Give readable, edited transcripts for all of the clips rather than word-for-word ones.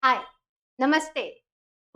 Hi, Namaste.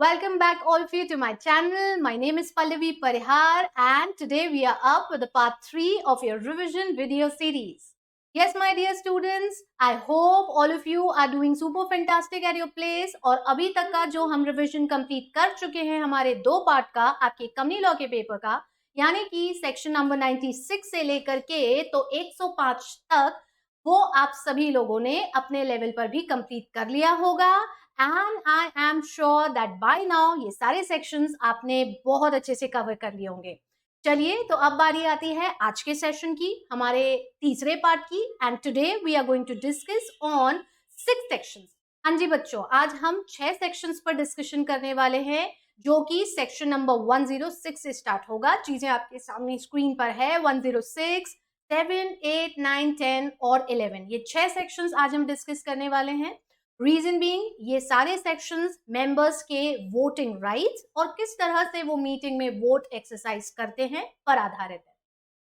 Welcome back all of you to my channel. My name is Pallavi Parihar and today we are up with the part 3 of your revision video series. Yes, my dear students, I hope all of you are doing super fantastic at your place और अभी तक का जो हम revision complete कर चुके हैं हमारे 2 पार्ट का आपके कंपनी लॉ के पेपर का, यानी कि सेक्शन नंबर 96 से लेकर के तो 105 तक वो आप सभी लोगों ने अपने लेवल पर भी कंप्लीट कर लिया होगा and I am sure that bye now ये सारे सेक्शंस आपने बहुत अच्छे से कवर कर लिए होंगे। चलिए, तो अब बारी आती है आज के सेशन की, हमारे तीसरे पार्ट की and today we are going to discuss on 6 sections. हाँ जी बच्चों, आज हम 6 सेक्शंस पर डिस्कशन करने वाले हैं जो कि सेक्शन नंबर 106 से स्टार्ट होगा। चीजें आपके सामने स्क्रीन पर है। 106, 7, 8, 9, 10 और 11 ये 6 सेक्शंस आज हम डिस्कस करने वाले हैं। रीजन बीइंग, ये सारे सेक्शंस मेंबर्स के वोटिंग राइट्स और किस तरह से वो मीटिंग में वोट एक्सरसाइज करते हैं पर आधारित है।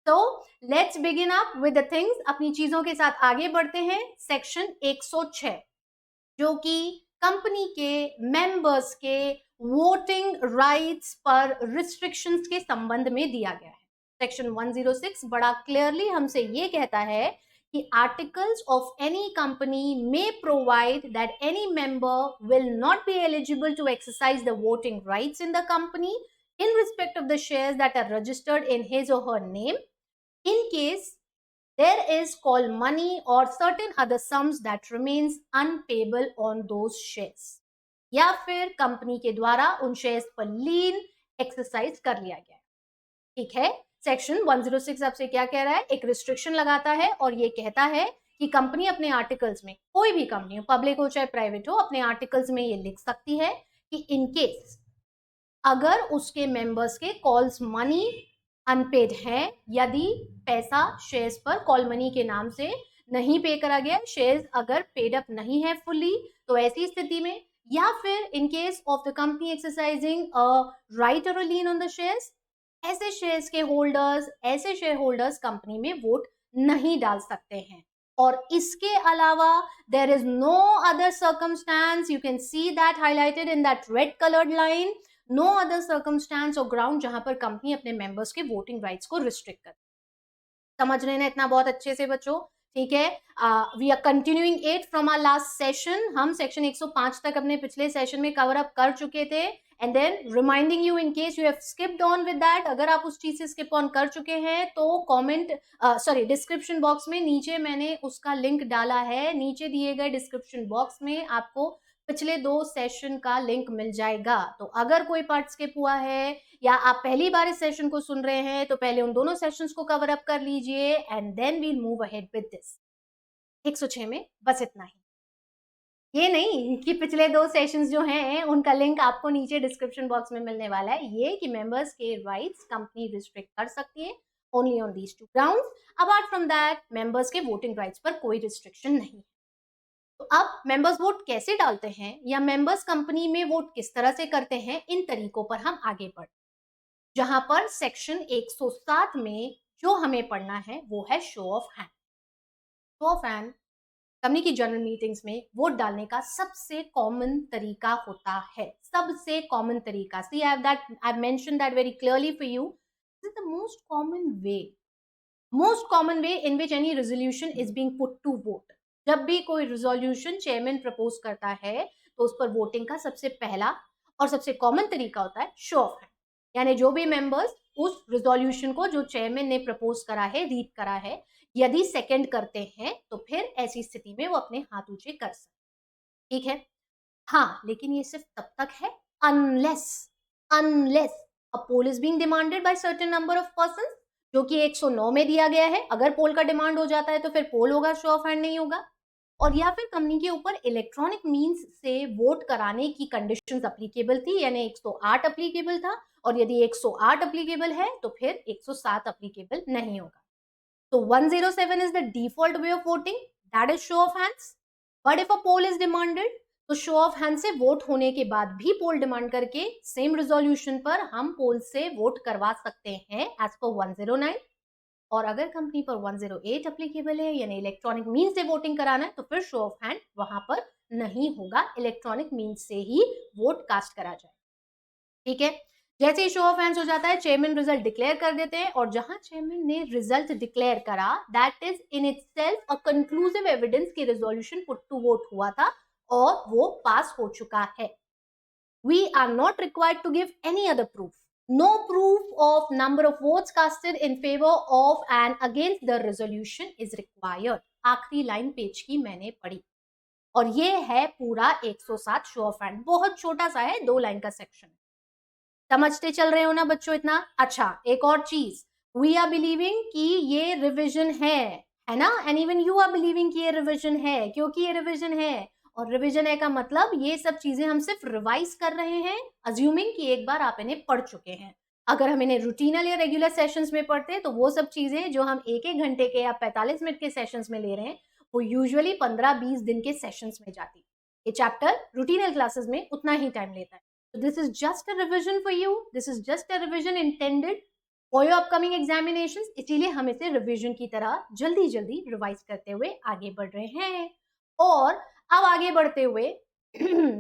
तो let's begin up with the things. अपनी चीजों के साथ आगे बढ़ते हैं। सेक्शन 106 जो कि कंपनी के मेंबर्स के वोटिंग राइट्स पर रिस्ट्रिक्शंस के संबंध में दिया गया है। सेक्शन 106 बड़ा क्लियरली हमसे ये कहता है कि articles of any company may provide that any member will not be eligible to exercise the voting rights in the company in respect of the shares that are registered in his or her name in case there is call money or certain other sums that remains unpayable on those shares, या फिर company के द्वारा उन shares पर लीन exercise कर लिया गया है। ठीक है, सेक्शन 106 आपसे क्या कह रहा है? एक रिस्ट्रिक्शन लगाता है और ये कहता है कि कंपनी अपने आर्टिकल्स में, कोई भी कंपनी हो, पब्लिक हो चाहे प्राइवेट हो, अपने आर्टिकल्स में ये लिख सकती है कि इन केस अगर उसके मेंबर्स के कॉल्स मनी अनपेड है, यदि पैसा शेयर्स पर कॉल मनी के नाम से नहीं पे करा गया, शेयर्स अगर पेड अप नहीं है फुल्ली, तो ऐसी स्थिति में, या फिर in case of the company exercising a right or lien on the shares, ऐसे शेयर्स के होल्डर्स, ऐसे शेयर होल्डर्स कंपनी में वोट नहीं डाल सकते हैं। और इसके अलावा there is no other circumstance, you can see that highlighted in that red coloured line, no other circumstance or ground जहां पर कंपनी अपने मेंबर्स के वोटिंग राइट्स को रिस्ट्रिक्ट कर। समझ रहे हैं इतना बहुत अच्छे से बच्चों? ठीक है, we are continuing it from our last session. हम सेक्शन 105 तक अपने पिछले सेशन में कवर अप कर चुके थे and then reminding you in case you have skipped on with that, अगर आप उस चीज से स्किप ऑन कर चुके हैं तो कमेंट डिस्क्रिप्शन बॉक्स में नीचे मैंने उसका लिंक डाला है। नीचे दिए गए डिस्क्रिप्शन बॉक्स में आपको पिछले 2 सेशन का लिंक मिल जाएगा। तो अगर कोई पार्ट स्किप हुआ है या आप पहली बार इस सेशन को सुन रहे हैं तो पहले उन दोनों सेशंस को कवर अप कर लीजिए and then we'll move ahead with this. 106 में बस इतना ही। ये नहीं कि पिछले 2 सेशंस जो हैं उनका लिंक आपको नीचे डिस्क्रिप्शन बॉक्स में मिलने वाला है। ये कि मेंबर्स के राइट्स कंपनी रिस्ट्रिक्ट कर सकती है only on these 2 grounds. Apart from that members के वोटिंग राइट्स पर कोई रिस्ट्रिक्शन नहीं है। तो अब मेंबर्स वोट कैसे डालते हैं या मेंबर्स कंपनी में वोट किस तरह से करते हैं, इन तरीकों पर हम आगे बढ़ते हैं। जहां पर सेक्शन 107 में जो हमें पढ़ना है वो है show of hand. Show of hand company की जनरल मीटिंग्स में वोट डालने का सबसे कॉमन तरीका होता है। सबसे कॉमन तरीका, see I have mentioned that very clearly for you, this is the most common way in which any resolution is being put to vote. जब भी कोई रेजोल्यूशन चेयरमैन प्रपोज करता है तो उस पर वोटिंग का सबसे पहला और सबसे कॉमन तरीका होता है शो ऑफ हैंड, यानी जो भी मेंबर्स उस रेजोल्यूशन को जो चेयरमैन ने प्रपोज करा है, रीड करा है, यदि सेकंड करते हैं तो फिर ऐसी स्थिति में वो अपने हाथ ऊंचे कर सकते। ठीक है, हाँ, लेकिन ये सिर्फ तब तक है unless a poll is being demanded by certain number of persons, जो कि 109 में दिया गया है। अगर पोल का डिमांड हो जाता है तो फिर पोल होगा, शो ऑफ हैंड नहीं होगा। और या फिर कंपनी के ऊपर इलेक्ट्रॉनिक मींस से वोट कराने की कंडीशंस अप्लीकेबल थी, यानी 108 अप्लीकेबल था, और यदि 108 अप्लीकेबल है तो फिर 107 अप्लीकेबल नहीं होगा। So 107 is the default way of voting, that is show of hands. But if a poll is demanded, तो शो ऑफ हैंड से वोट होने के बाद भी पोल डिमांड करके सेम रेजोल्यूशन पर हम पोल से वोट करवा सकते हैं एज पर 109। और अगर कंपनी पर 108 अप्लीकेबल है, यानी इलेक्ट्रॉनिक मीन से वोटिंग कराना है, तो फिर शो ऑफ हैंड वहां पर नहीं होगा, इलेक्ट्रॉनिक मीन्स से ही वोट कास्ट करा जाए। ठीक है, जैसे ही शो ऑफ हैंड्स हो जाता है, चेयरमैन रिजल्ट डिक्लेयर कर देते हैं, और जहां चेयरमैन ने रिजल्ट डिक्लेयर करा, that is in itself a conclusive evidence कि रेजोल्यूशन पुट टू वोट हुआ था और वो पास हो चुका है। We are not required to give any other proof. No proof of number of votes casted in favor of and against the resolution is required. आखिरी line page की मैंने पढ़ी, और ये है पूरा 107 शो ऑफ हैंड। बहुत छोटा सा है, 2 लाइन का सेक्शन। समझते चल रहे हो ना बच्चों इतना? अच्छा, एक और चीज, वी आर बिलीविंग कि ये रिविजन है ना, and even you are believing कि ये रिविजन है, क्योंकि ये रिविजन है, और रिविजन है का मतलब ये सब चीजें हम सिर्फ रिवाइज कर रहे हैं, अज्यूमिंग कि एक बार आप इन्हें पढ़ चुके हैं। अगर हम इन्हें रूटीनल या रेगुलर सेशंस में पढ़ते हैं तो वो सब चीजें जो हम एक घंटे के या 45 मिनट के सेशंस में ले रहे हैं, वो यूजुअली 15-20 दिन के सेशंस में जाती। ये चैप्टर रूटीनल क्लासेस में उतना ही टाइम लेता है। So this is just a revision for you. This is just a revision intended for your upcoming examinations. इसीलिए हम इसे रिविजन की तरह जल्दी जल्दी रिवाइज करते हुए आगे बढ़ रहे हैं। और अब आगे बढ़ते हुए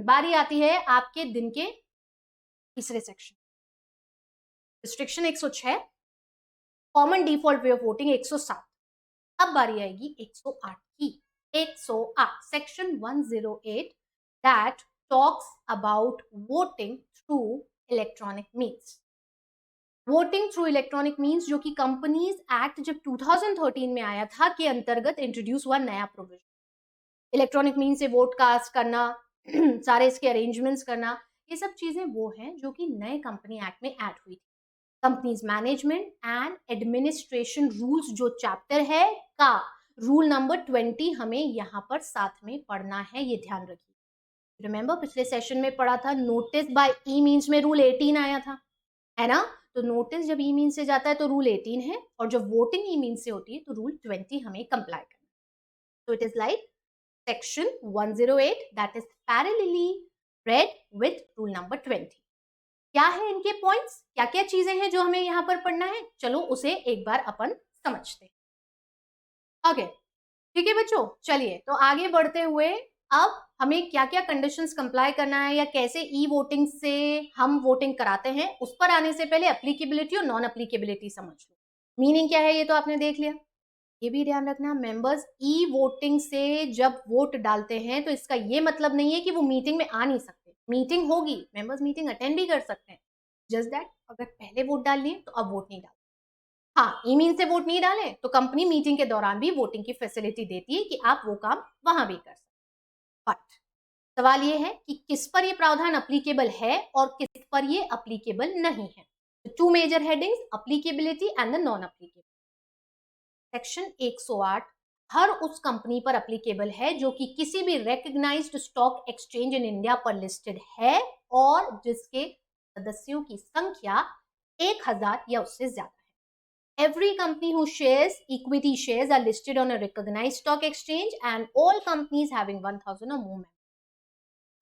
बारी आती है आपके दिन के तीसरे section, restriction 106, common default way of voting 107। अब बारी आएगी 108 की। 108 section 108 that talks about voting through electronic means. Voting through electronic means, जो कि कंपनीज एक्ट जब 2013 में आया था के अंतर्गत इंट्रोड्यूस हुआ नया प्रोविजन। इलेक्ट्रॉनिक मीन्स से वोट कास्ट करना, सारे इसके अरेंजमेंट्स करना, ये सब चीजें वो हैं जो कि नए कंपनी एक्ट में ऐड हुई थी। Companies management and administration rules जो चैप्टर है का रूल नंबर 20 हमें यहाँ पर साथ में पढ़ना है, ये ध्यान रखिए। रिमेंबर पिछले सेशन में पढ़ा था, नोटिस बाय ई मीन्स में रूल 18 आया था, है ना? तो नोटिस जब ई मीन्स से जाता है तो रूल 18 है, और जब वोटिंग ई मीन्स से होती है तो रूल 20 हमें कंप्लाई करना है। तो it is like section 108 that is parallelly read with rule number 20। क्या है इनके पॉइंट्स, क्या क्या चीजें हैं जो हमें यहाँ पर पढ़ना है, चलो उसे एक बार अपन समझते हैं। ओके, ठीक है बच्चों, चलिए तो आगे बढ़ते हुए अब हमें क्या क्या कंडीशंस कंप्लाई करना है, या कैसे ई वोटिंग से हम वोटिंग कराते हैं, उस पर आने से पहले एप्लीकेबिलिटी और नॉन एप्लीकेबिलिटी समझ लो। मीनिंग क्या है ये तो आपने देख लिया, ये भी ध्यान रखना मेंबर्स, ई वोटिंग से जब वोट डालते हैं तो इसका ये मतलब नहीं है कि वो मीटिंग में आ नहीं सकते। मीटिंग होगी, मेंबर्स मीटिंग अटेंड भी कर सकते हैं, जस्ट दैट अगर पहले वोट डाल लिए तो अब वोट नहीं डाल। हाँ, ई मीन से वोट नहीं डाले तो कंपनी मीटिंग के दौरान भी वोटिंग की फैसिलिटी देती है कि आप वो काम वहां भी कर सकते। बट सवाल ये है कि किस पर ये प्रावधान अप्लीकेबल है और किस पर ये अप्लीकेबल नहीं है। Two major headings, applicability and the non applicable. Section 108 हर उस कंपनी पर अप्लीकेबल है जो कि किसी भी recognised stock exchange in India पर लिस्टेड है और जिसके सदस्यों की संख्या 1000 या उससे ज्यादा है। Every company whose shares, equity shares, are listed on a recognized stock exchange, and all companies having 1000 or more members.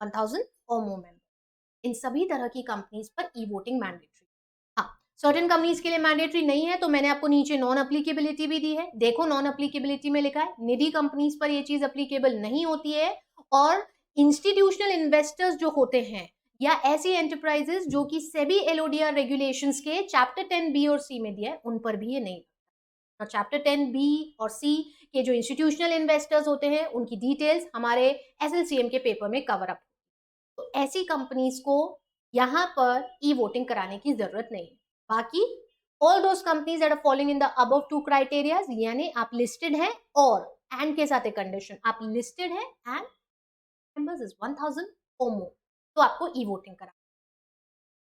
1000 or more members. इन सभी तरह की कंपनीज पर ई वोटिंग मैंडेटरी। हाँ, सर्टेन कंपनीज के लिए मैंडेटरी नहीं है, तो मैंने आपको नीचे नॉन अप्लीकेबिलिटी भी दी है। देखो नॉन अप्लीकेबिलिटी में लिखा है निजी कंपनीज पर ये चीज अप्लीकेबल नहीं होती है, और इंस्टीट्यूशनल इन्वेस्टर्स जो होते हैं या ऐसी एंटरप्राइजेस जो कि सेबी एलओडीआर रेगुलेशंस के चैप्टर 10 बी और सी में दिया है, उन पर भी ये नहीं। तो चैप्टर 10 बी और सी के जो इंस्टीट्यूशनल इन्वेस्टर्स होते हैं उनकी डिटेल्स हमारे एसएलसीएम के पेपर में कवर अप। तो ऐसी कंपनीज को यहाँ पर ई वोटिंग कराने की जरूरत नहीं। बाकी all those companies that are following in the above 2 criterias, यानी आप लिस्टेड हैं और एंड के साथ एक कंडीशन, आप लिस्टेड हैं एंड मेंबर्स इज 1000 और मोर, तो आपको ई वोटिंग करा।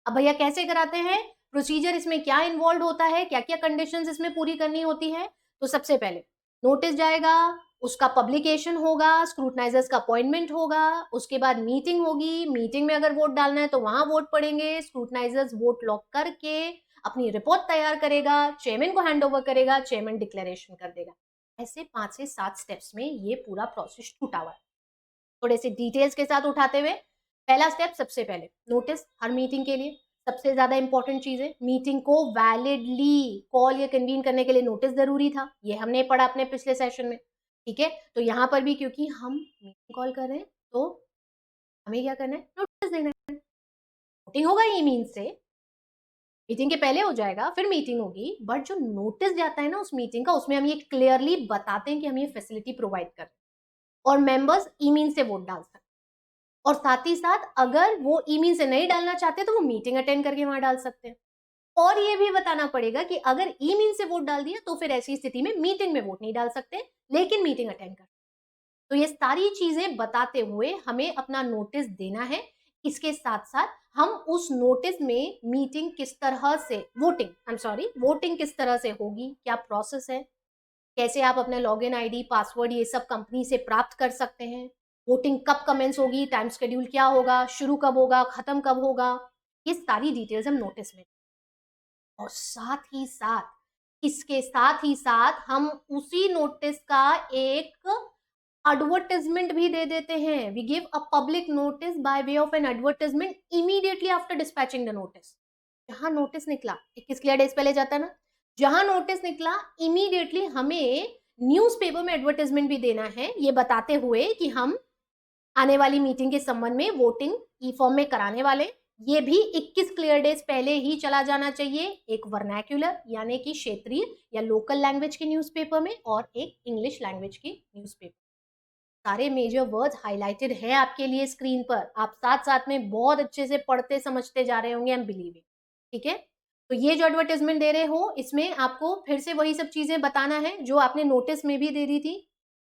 अब भैया कैसे कराते हैं, प्रोसीजर इसमें क्या इन्वॉल्व होता है, क्या क्या कंडीशंस इसमें पूरी करनी होती है। तो सबसे पहले नोटिस जाएगा, उसका पब्लिकेशन होगा, स्क्रूटनाइजर्स का अपॉइंटमेंट होगा, उसके बाद मीटिंग होगी, मीटिंग में अगर वोट डालना है तो वहां वोट पड़ेंगे, स्क्रूटनाइजर्स वोट लॉक करके अपनी रिपोर्ट तैयार करेगा, चेयरमैन को हैंड ओवर करेगा, चेयरमैन डिक्लेरेशन कर देगा। ऐसे 5 से 7 स्टेप्स में ये पूरा प्रोसेस छूटा हुआ है। थोड़े से डिटेल्स के साथ उठाते हुए, पहला स्टेप सबसे पहले नोटिस, हर मीटिंग के लिए सबसे ज्यादा इंपॉर्टेंट चीज है। मीटिंग को वैलिडली कॉल या कन्वीन करने के लिए नोटिस जरूरी था, ये हमने पढ़ा अपने पिछले सेशन में, ठीक है। तो यहाँ पर भी क्योंकि हम मीटिंग कॉल कर रहे हैं तो हमें क्या करना है, नोटिस देना है। वोटिंग होगा ई मीन्स से, मीटिंग के पहले हो जाएगा, फिर मीटिंग होगी, बट जो नोटिस जाता है ना उस मीटिंग का, उसमें हम ये क्लियरली बताते हैं कि हम ये फैसिलिटी प्रोवाइड कर रहे हैं और मेंबर्स ई मीन से वोट डाल सकते हैं। और साथ ही साथ अगर वो ई मीन से नहीं डालना चाहते तो वो मीटिंग अटेंड करके वहां डाल सकते हैं। और ये भी बताना पड़ेगा कि अगर ई मीन से वोट डाल दिया तो फिर ऐसी स्थिति में मीटिंग में वोट नहीं डाल सकते, लेकिन मीटिंग अटेंड कर। तो ये सारी चीजें बताते हुए हमें अपना नोटिस देना है। इसके साथ साथ हम उस नोटिस में मीटिंग किस तरह से, वोटिंग किस तरह से होगी, क्या प्रोसेस है, कैसे आप अपना लॉगिन आईडी, पासवर्ड ये सब कंपनी से प्राप्त कर सकते हैं, वोटिंग कब कमेंस होगी, टाइम शेड्यूल क्या होगा, शुरू कब होगा, खत्म कब होगा, ये सारी डिटेल्स हम नोटिस में। और साथ ही साथ, इसके साथ ही साथ हम उसी नोटिस का एक एडवर्टाइजमेंट भी दे देते हैं। We give a public notice by way of an advertisement immediately after dispatching the notice. जहां नोटिस निकला 21 क्लियर डेज पहले जाता है ना, जहां नोटिस निकला इमीडिएटली हमें न्यूज़पेपर में एडवर्टाइजमेंट भी देना है, ये बताते हुए कि हम आने वाली मीटिंग के संबंध में वोटिंग ई फॉर्म में कराने वाले। ये भी 21 क्लियर डेज पहले ही चला जाना चाहिए, एक वर्नैक्युलर यानी कि क्षेत्रीय या लोकल लैंग्वेज के न्यूज़पेपर में और एक इंग्लिश लैंग्वेज की न्यूज़पेपर। सारे मेजर वर्ड्स हाईलाइटेड हैं आपके लिए स्क्रीन पर, आप साथ साथ में बहुत अच्छे से पढ़ते समझते जा रहे होंगे, आई एम बिलीविंग। ठीक है, तो ये जो एडवर्टाइजमेंट दे रहे हो इसमें आपको फिर से वही सब चीजें बताना है जो आपने नोटिस में भी दे दी थी।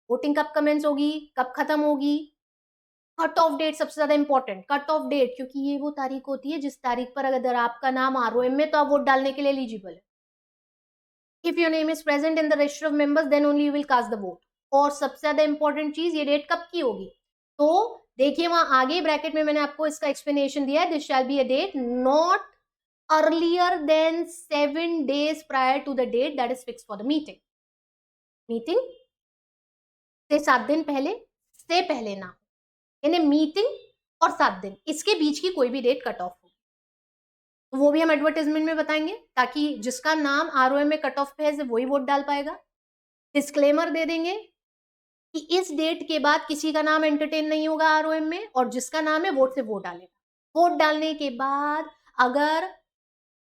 वोटिंग कब कमेंस होगी, कब खत्म होगी, कट ऑफ डेट सबसे ज्यादा इंपॉर्टेंट, कट ऑफ डेट, क्योंकि ये वो तारीख होती है जिस तारीख पर अगर आपका नाम आरओएम में तो आप वोट डालने के लिए एलिजिबल है। If your name is present in the register of members then only you will cast the vote. और सबसे ज्यादा इंपॉर्टेंट चीज, ये डेट कब की होगी, तो देखिए वहां आगे ब्रैकेट में मैंने आपको इसका एक्सप्लेनेशन दिया है, this shall be a date not earlier than 7 days prior to the date that is fixed for the meeting। Meeting से 7 दिन पहले से पहले ना, यानी मीटिंग और 7 दिन इसके बीच की कोई भी डेट कट ऑफ हो, तो वो भी हम एडवर्टाइजमेंट में बताएंगे ताकि जिसका नाम आरओएम में कट ऑफ पे है वही वोट डाल पाएगा। डिस्क्लेमर दे देंगे कि इस डेट के बाद किसी का नाम एंटरटेन नहीं होगा आरओएम में, और जिसका नाम है वोट से वोट डालेगा। वोट डालने के बाद अगर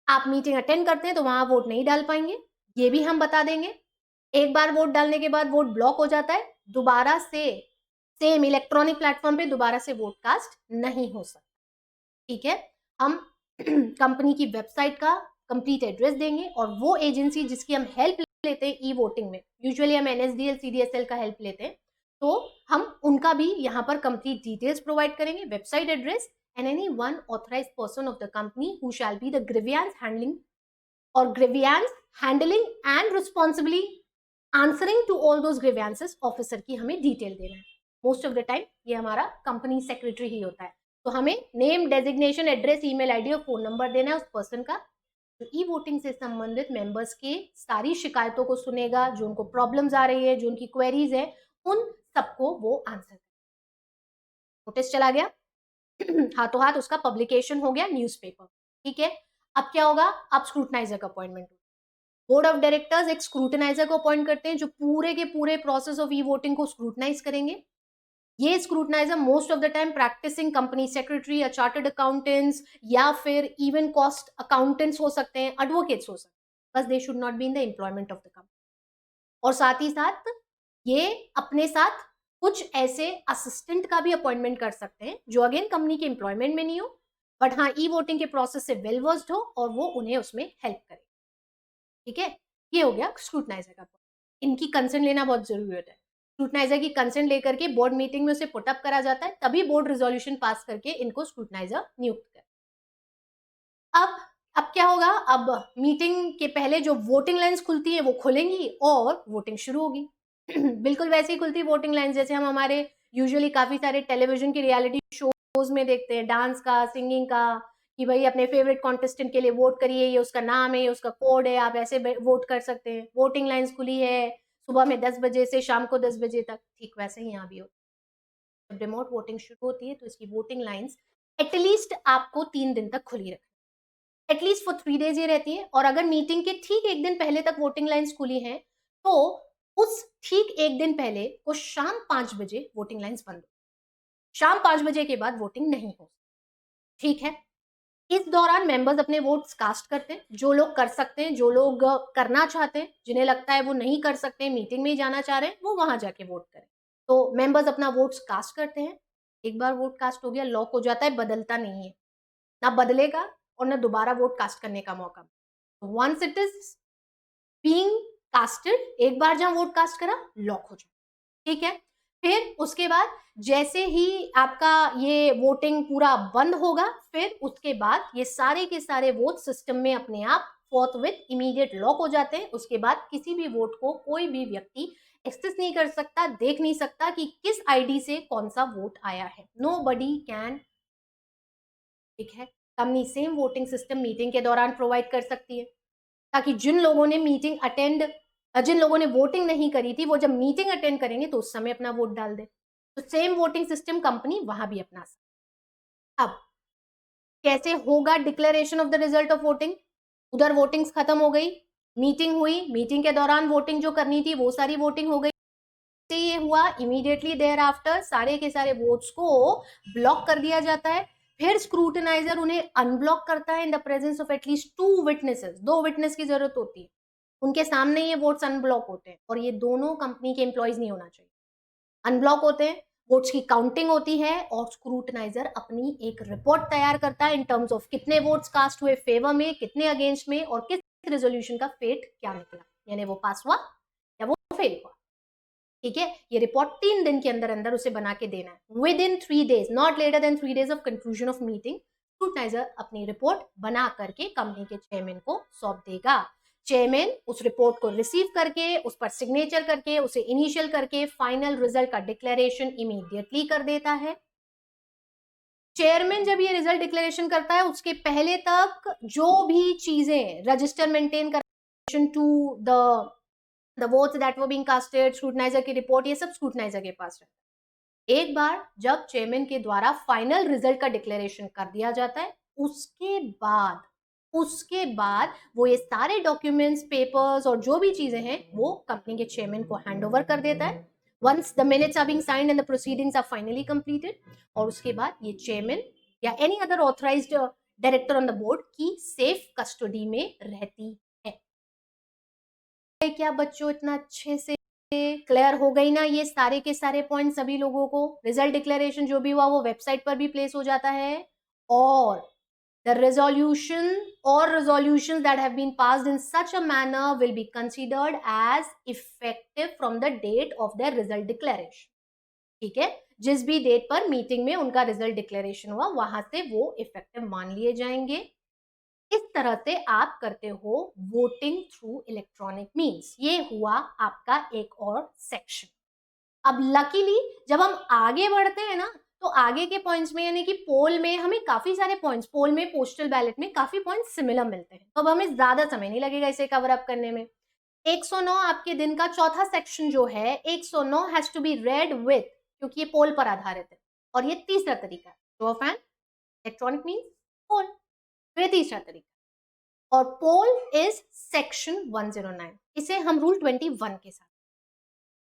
आप मीटिंग अटेंड करते हैं तो वहां वोट नहीं डाल पाएंगे, ये भी हम बता देंगे। एक बार वोट डालने के बाद वोट ब्लॉक हो जाता है, दोबारा से सेम इलेक्ट्रॉनिक प्लेटफॉर्म पे दोबारा से वोट कास्ट नहीं हो सकता। ठीक है, हम कंपनी की वेबसाइट का कंप्लीट एड्रेस देंगे और वो एजेंसी जिसकी हम हेल्प लेते हैं ई वोटिंग में, यूजुअली हम एनएसडीएल सीडीएसएल का हेल्प लेते हैं, तो हम उनका भी यहाँ पर कंप्लीट डिटेल्स प्रोवाइड करेंगे, website address and any one authorized person of the company who shall be the grievance handling and responsibly answering to all those grievances officer की हमें डिटेल देना है। मोस्ट ऑफ द टाइम ये हमारा company secretary ही होता है, तो हमें name, designation, address, email ID और फोन नंबर देना है उस पर्सन का जो ई वोटिंग से संबंधित मेंबर्स के सारी शिकायतों को सुनेगा, जो उनको प्रॉब्लम्स आ रही है, जो उनकी क्वेरीज है, उन सबको वो आंसर। नोटिस चला गया, हाथों हाथ उसका पब्लिकेशन हो गया न्यूज़पेपर। ठीक है, अब क्या होगा, अब स्क्रूटनाइजर का अपॉइंटमेंट। बोर्ड ऑफ डायरेक्टर्स एक स्क्रूटनाइजर को अपॉइंट करते हैं जो पूरे के पूरे प्रोसेस ऑफ ई वोटिंग को स्क्रूटनाइज करेंगे। ये scrutiniser most of the time practising company secretary या चार्टर्ड अकाउंटेंट्स या फिर इवन कॉस्ट अकाउंटेंट्स हो सकते हैं, एडवोकेट्स हो सकते हैं, बस they should not be in the employment of the company. और साथ ही साथ ये अपने साथ कुछ ऐसे असिस्टेंट का भी अपॉइंटमेंट कर सकते हैं जो अगेन कंपनी के एम्प्लॉयमेंट में नहीं हो, बट हाँ ई वोटिंग के प्रोसेस से वेल वर्स्ड हो और वो उन्हें उसमें हेल्प करे। ठीक है, ये हो गया स्क्रूटनाइजर का। इनकी कंसेंट लेना बहुत जरूरी होता है। स्क्रूटनाइजर की कंसेंट लेकर के बोर्ड मीटिंग में उसे पुटअप करा जाता है, तभी बोर्ड रिजोल्यूशन पास करके इनको स्क्रूटनाइजर नियुक्त करे। अब क्या होगा, अब मीटिंग के पहले जो वोटिंग लाइन्स खुलती है वो खुलेंगी और वोटिंग शुरू होगी। बिल्कुल वैसे ही खुलती वोटिंग लाइन जैसे हम हमारे यूजुअली काफी सारे टेलीविजन के रियलिटी शोज में देखते हैं, डांस का, सिंगिंग का, कि भाई अपने फेवरेट कॉन्टेस्टेंट के लिए वोट करिए, ये उसका नाम है, ये उसका कोड है, आप ऐसे वोट कर सकते हैं। वोटिंग लाइन्स खुली है सुबह में 10 बजे से शाम को 10 बजे तक, ठीक वैसे ही यहाँ भी होता है। जब रिमोट वोटिंग शुरू होती है तो इसकी वोटिंग लाइन्स एटलीस्ट आपको 3 दिन तक खुली रखनी, एटलीस्ट फॉर 3 days ये रहती है। और अगर मीटिंग के ठीक एक दिन पहले तक वोटिंग लाइन्स खुली हैं तो उस ठीक एक दिन पहले को शाम 5 बजे वोटिंग लाइन्स बंद। शाम 5 बजे के बाद वोटिंग नहीं हो, ठीक है। इस दौरान मेंबर्स अपने वोट्स कास्ट करते हैं, जो लोग कर सकते हैं, जो लोग करना चाहते हैं, जिन्हें लगता है वो नहीं कर सकते, मीटिंग में ही जाना चाह रहे हैं, वो वहां जाके वोट करें। तो मेंबर्स अपना वोट्स कास्ट करते हैं, एक बार वोट कास्ट हो गया लॉक हो जाता है, बदलता नहीं है, ना बदलेगा और ना दोबारा वोट कास्ट करने का मौका। Once it is being casted, एक बार जहां वोट कास्ट करा लॉक हो जाए, ठीक है। फिर उसके बाद जैसे ही आपका ये वोटिंग पूरा बंद होगा, फिर उसके बाद ये सारे के सारे वोट सिस्टम में अपने आप फोर्थविथ इमीडिएट लॉक हो जाते हैं। उसके बाद किसी भी वोट को कोई भी व्यक्ति एक्सेस नहीं कर सकता, देख नहीं सकता कि किस आईडी से कौन सा वोट आया है। नो बडी कैन, ठीक है। Company same voting system meeting के दौरान प्रोवाइड कर सकती है, ताकि जिन लोगों ने मीटिंग अटेंड, जिन लोगों ने वोटिंग नहीं करी थी, वो जब मीटिंग अटेंड करेंगे तो उस समय अपना वोट डाल दे। तो सेम वोटिंग सिस्टम कंपनी वहां भी अपना सकती। अब कैसे होगा declaration of the result of voting? उधर वोटिंग्स खत्म हो गई, मीटिंग हुई, मीटिंग के दौरान वोटिंग जो करनी थी वो सारी वोटिंग हो गई। ये हुआ इमीडिएटली देयर आफ्टर सारे के सारे वोट्स को ब्लॉक कर दिया जाता है। फिर स्क्रूटनाइजर उन्हें अनब्लॉक करता है in the presence of at least 2 witnesses. 2 witness की जरूरत होती है, उनके सामने ये वोट्स अनब्लॉक होते हैं, और ये दोनों कंपनी के एम्प्लॉयज नहीं होना चाहिए। अनब्लॉक होते हैं, वोट्स की काउंटिंग होती है, और स्क्रूटनाइजर अपनी एक रिपोर्ट तैयार करता है इन टर्म्स ऑफ कितने वोट्स कास्ट हुए फेवर में, कितने अगेंस्ट में, और किस रेजोल्यूशन का फेट क्या निकला, यानी वो पास हुआ या वो फेल हुआ, ठीक है। ये रिपोर्ट 3 दिन के अंदर अंदर उसे बना के देना है, within 3 days, not later than 3 days of conclusion of meeting. Scrutiniser अपनी रिपोर्ट बना करके कंपनी के चेयरमैन को सौंप देगा। चेयरमैन उस रिपोर्ट को रिसीव करके, उस पर सिग्नेचर करके, उसे इनिशियल करके फाइनल रिजल्ट का डिक्लेरेशन इमीडिएटली कर देता है। चेयरमैन जब ये रिजल्ट डिक्लेरेशन करता है, उसके पहले तक जो भी चीजें रजिस्टर मेंटेन कर to the votes that were being casted, scrutiniser की रिपोर्ट, ये सब स्क्रूटनाइजर के पास रहता है। एक बार जब चेयरमैन के द्वारा फाइनल रिजल्ट का डिक्लेरेशन कर दिया जाता है, उसके बाद वो ये सारे डॉक्यूमेंट्स, पेपर्स और जो भी चीजें हैं वो कंपनी के चेयरमैन को हैंड ओवर कर देता है। Once the minutes are being signed and the proceedings are finally completed, और उसके बाद ये चेयरमैन या any other authorised director on the board की सेफ कस्टडी में रहती है। क्या बच्चों इतना अच्छे से क्लियर हो गई ना ये सारे के सारे पॉइंट सभी लोगों को? रिजल्ट डिक्लेरेशन जो भी हुआ वो वेबसाइट पर भी प्लेस हो जाता है, और the resolution or resolutions that have been passed in such a manner will be considered as effective from the date of their result declaration, ठीक है। जिस भी डेट पर मीटिंग में उनका रिजल्ट डिक्लेरेशन हुआ वहां से वो इफेक्टिव मान लिए जाएंगे। इस तरह से आप करते हो वोटिंग थ्रू इलेक्ट्रॉनिक मीन्स। ये हुआ आपका एक और सेक्शन। अब लकीली जब हम आगे बढ़ते हैं ना, तो आगे के पॉइंट्स में, यानी कि पोल में हमें काफी सारे पॉइंट्स, पोल में, पोस्टल बैलेट में काफी पॉइंट्स सिमिलर मिलते हैं, तो अब हमें ज्यादा समय नहीं लगेगा इसे कवर अप करने में। 109 आपके दिन का चौथा सेक्शन जो है, 109 has to be read with, क्योंकि ये पोल पर आधारित है, और ये तीसरा तरीका है, show of hand, electronic means, poll, तो ये तीसरा तरीका। और पोल इज सेक्शन 109, इसे हम रूल 21 के साथ,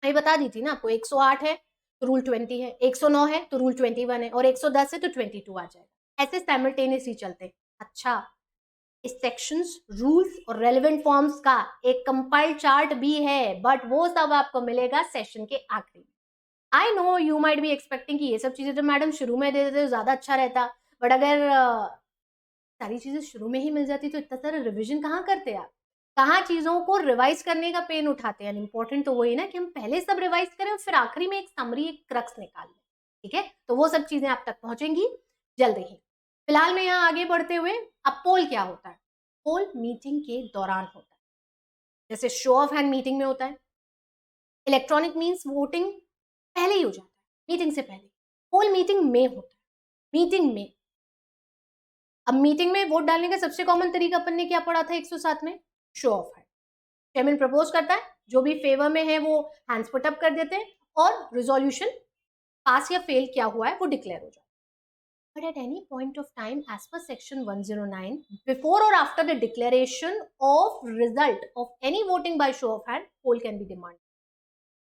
मैं बता दी थी ना आपको, 108 है तो रूल 20 है, 109 है तो रूल 21 है, और 110 है तो 22 आ जाएगा, ऐसे साइमल्टेनियसली चलते हैं। अच्छा, इस सेक्शंस, रूल्स और रेलेवेंट फॉर्म्स का एक कंपाइल्ड चार्ट भी है, बट वो सब आपको मिलेगा सेशन के आखिरी में। I know you might be expecting कि ये सब चीजें तो मैडम शुरू में दे देते तो ज्यादा अच्छा रहता, बट अगर सारी चीजें शुरू में ही मिल जाती तो इतना सारा रिविजन कहाँ करते आप, कहाँ चीजों को रिवाइज करने का पेन उठाते हैं। इंपॉर्टेंट तो वही ना कि हम पहले सब रिवाइज करें और फिर आखिरी में एक समरी, एक क्रक्स निकाल लें, ठीक है। तो वो सब चीजें आप तक पहुंचेंगी जल्द ही। फिलहाल में यहाँ आगे बढ़ते हुए, अब पोल क्या होता है? पोल मीटिंग के दौरान होता है, जैसे शो ऑफ हैंड मीटिंग में होता है, इलेक्ट्रॉनिक मीन्स वोटिंग पहले ही हो जाता है, मीटिंग से पहले। पोल मीटिंग में होता है, मीटिंग में। अब मीटिंग में वोट डालने का सबसे कॉमन तरीका अपन ने क्या पढ़ा था 107 में? Show of hand. Chairman propose करता है, जो भी फेवर में है वो हैंड्स पुट अप कर देते हैं, और रिजोल्यूशन पास या फेल क्या हुआ है वो डिक्लेयर हो जाता है। But at any point of time, as per section 109, before or after the declaration of result of any voting by show of hand, poll can be demanded.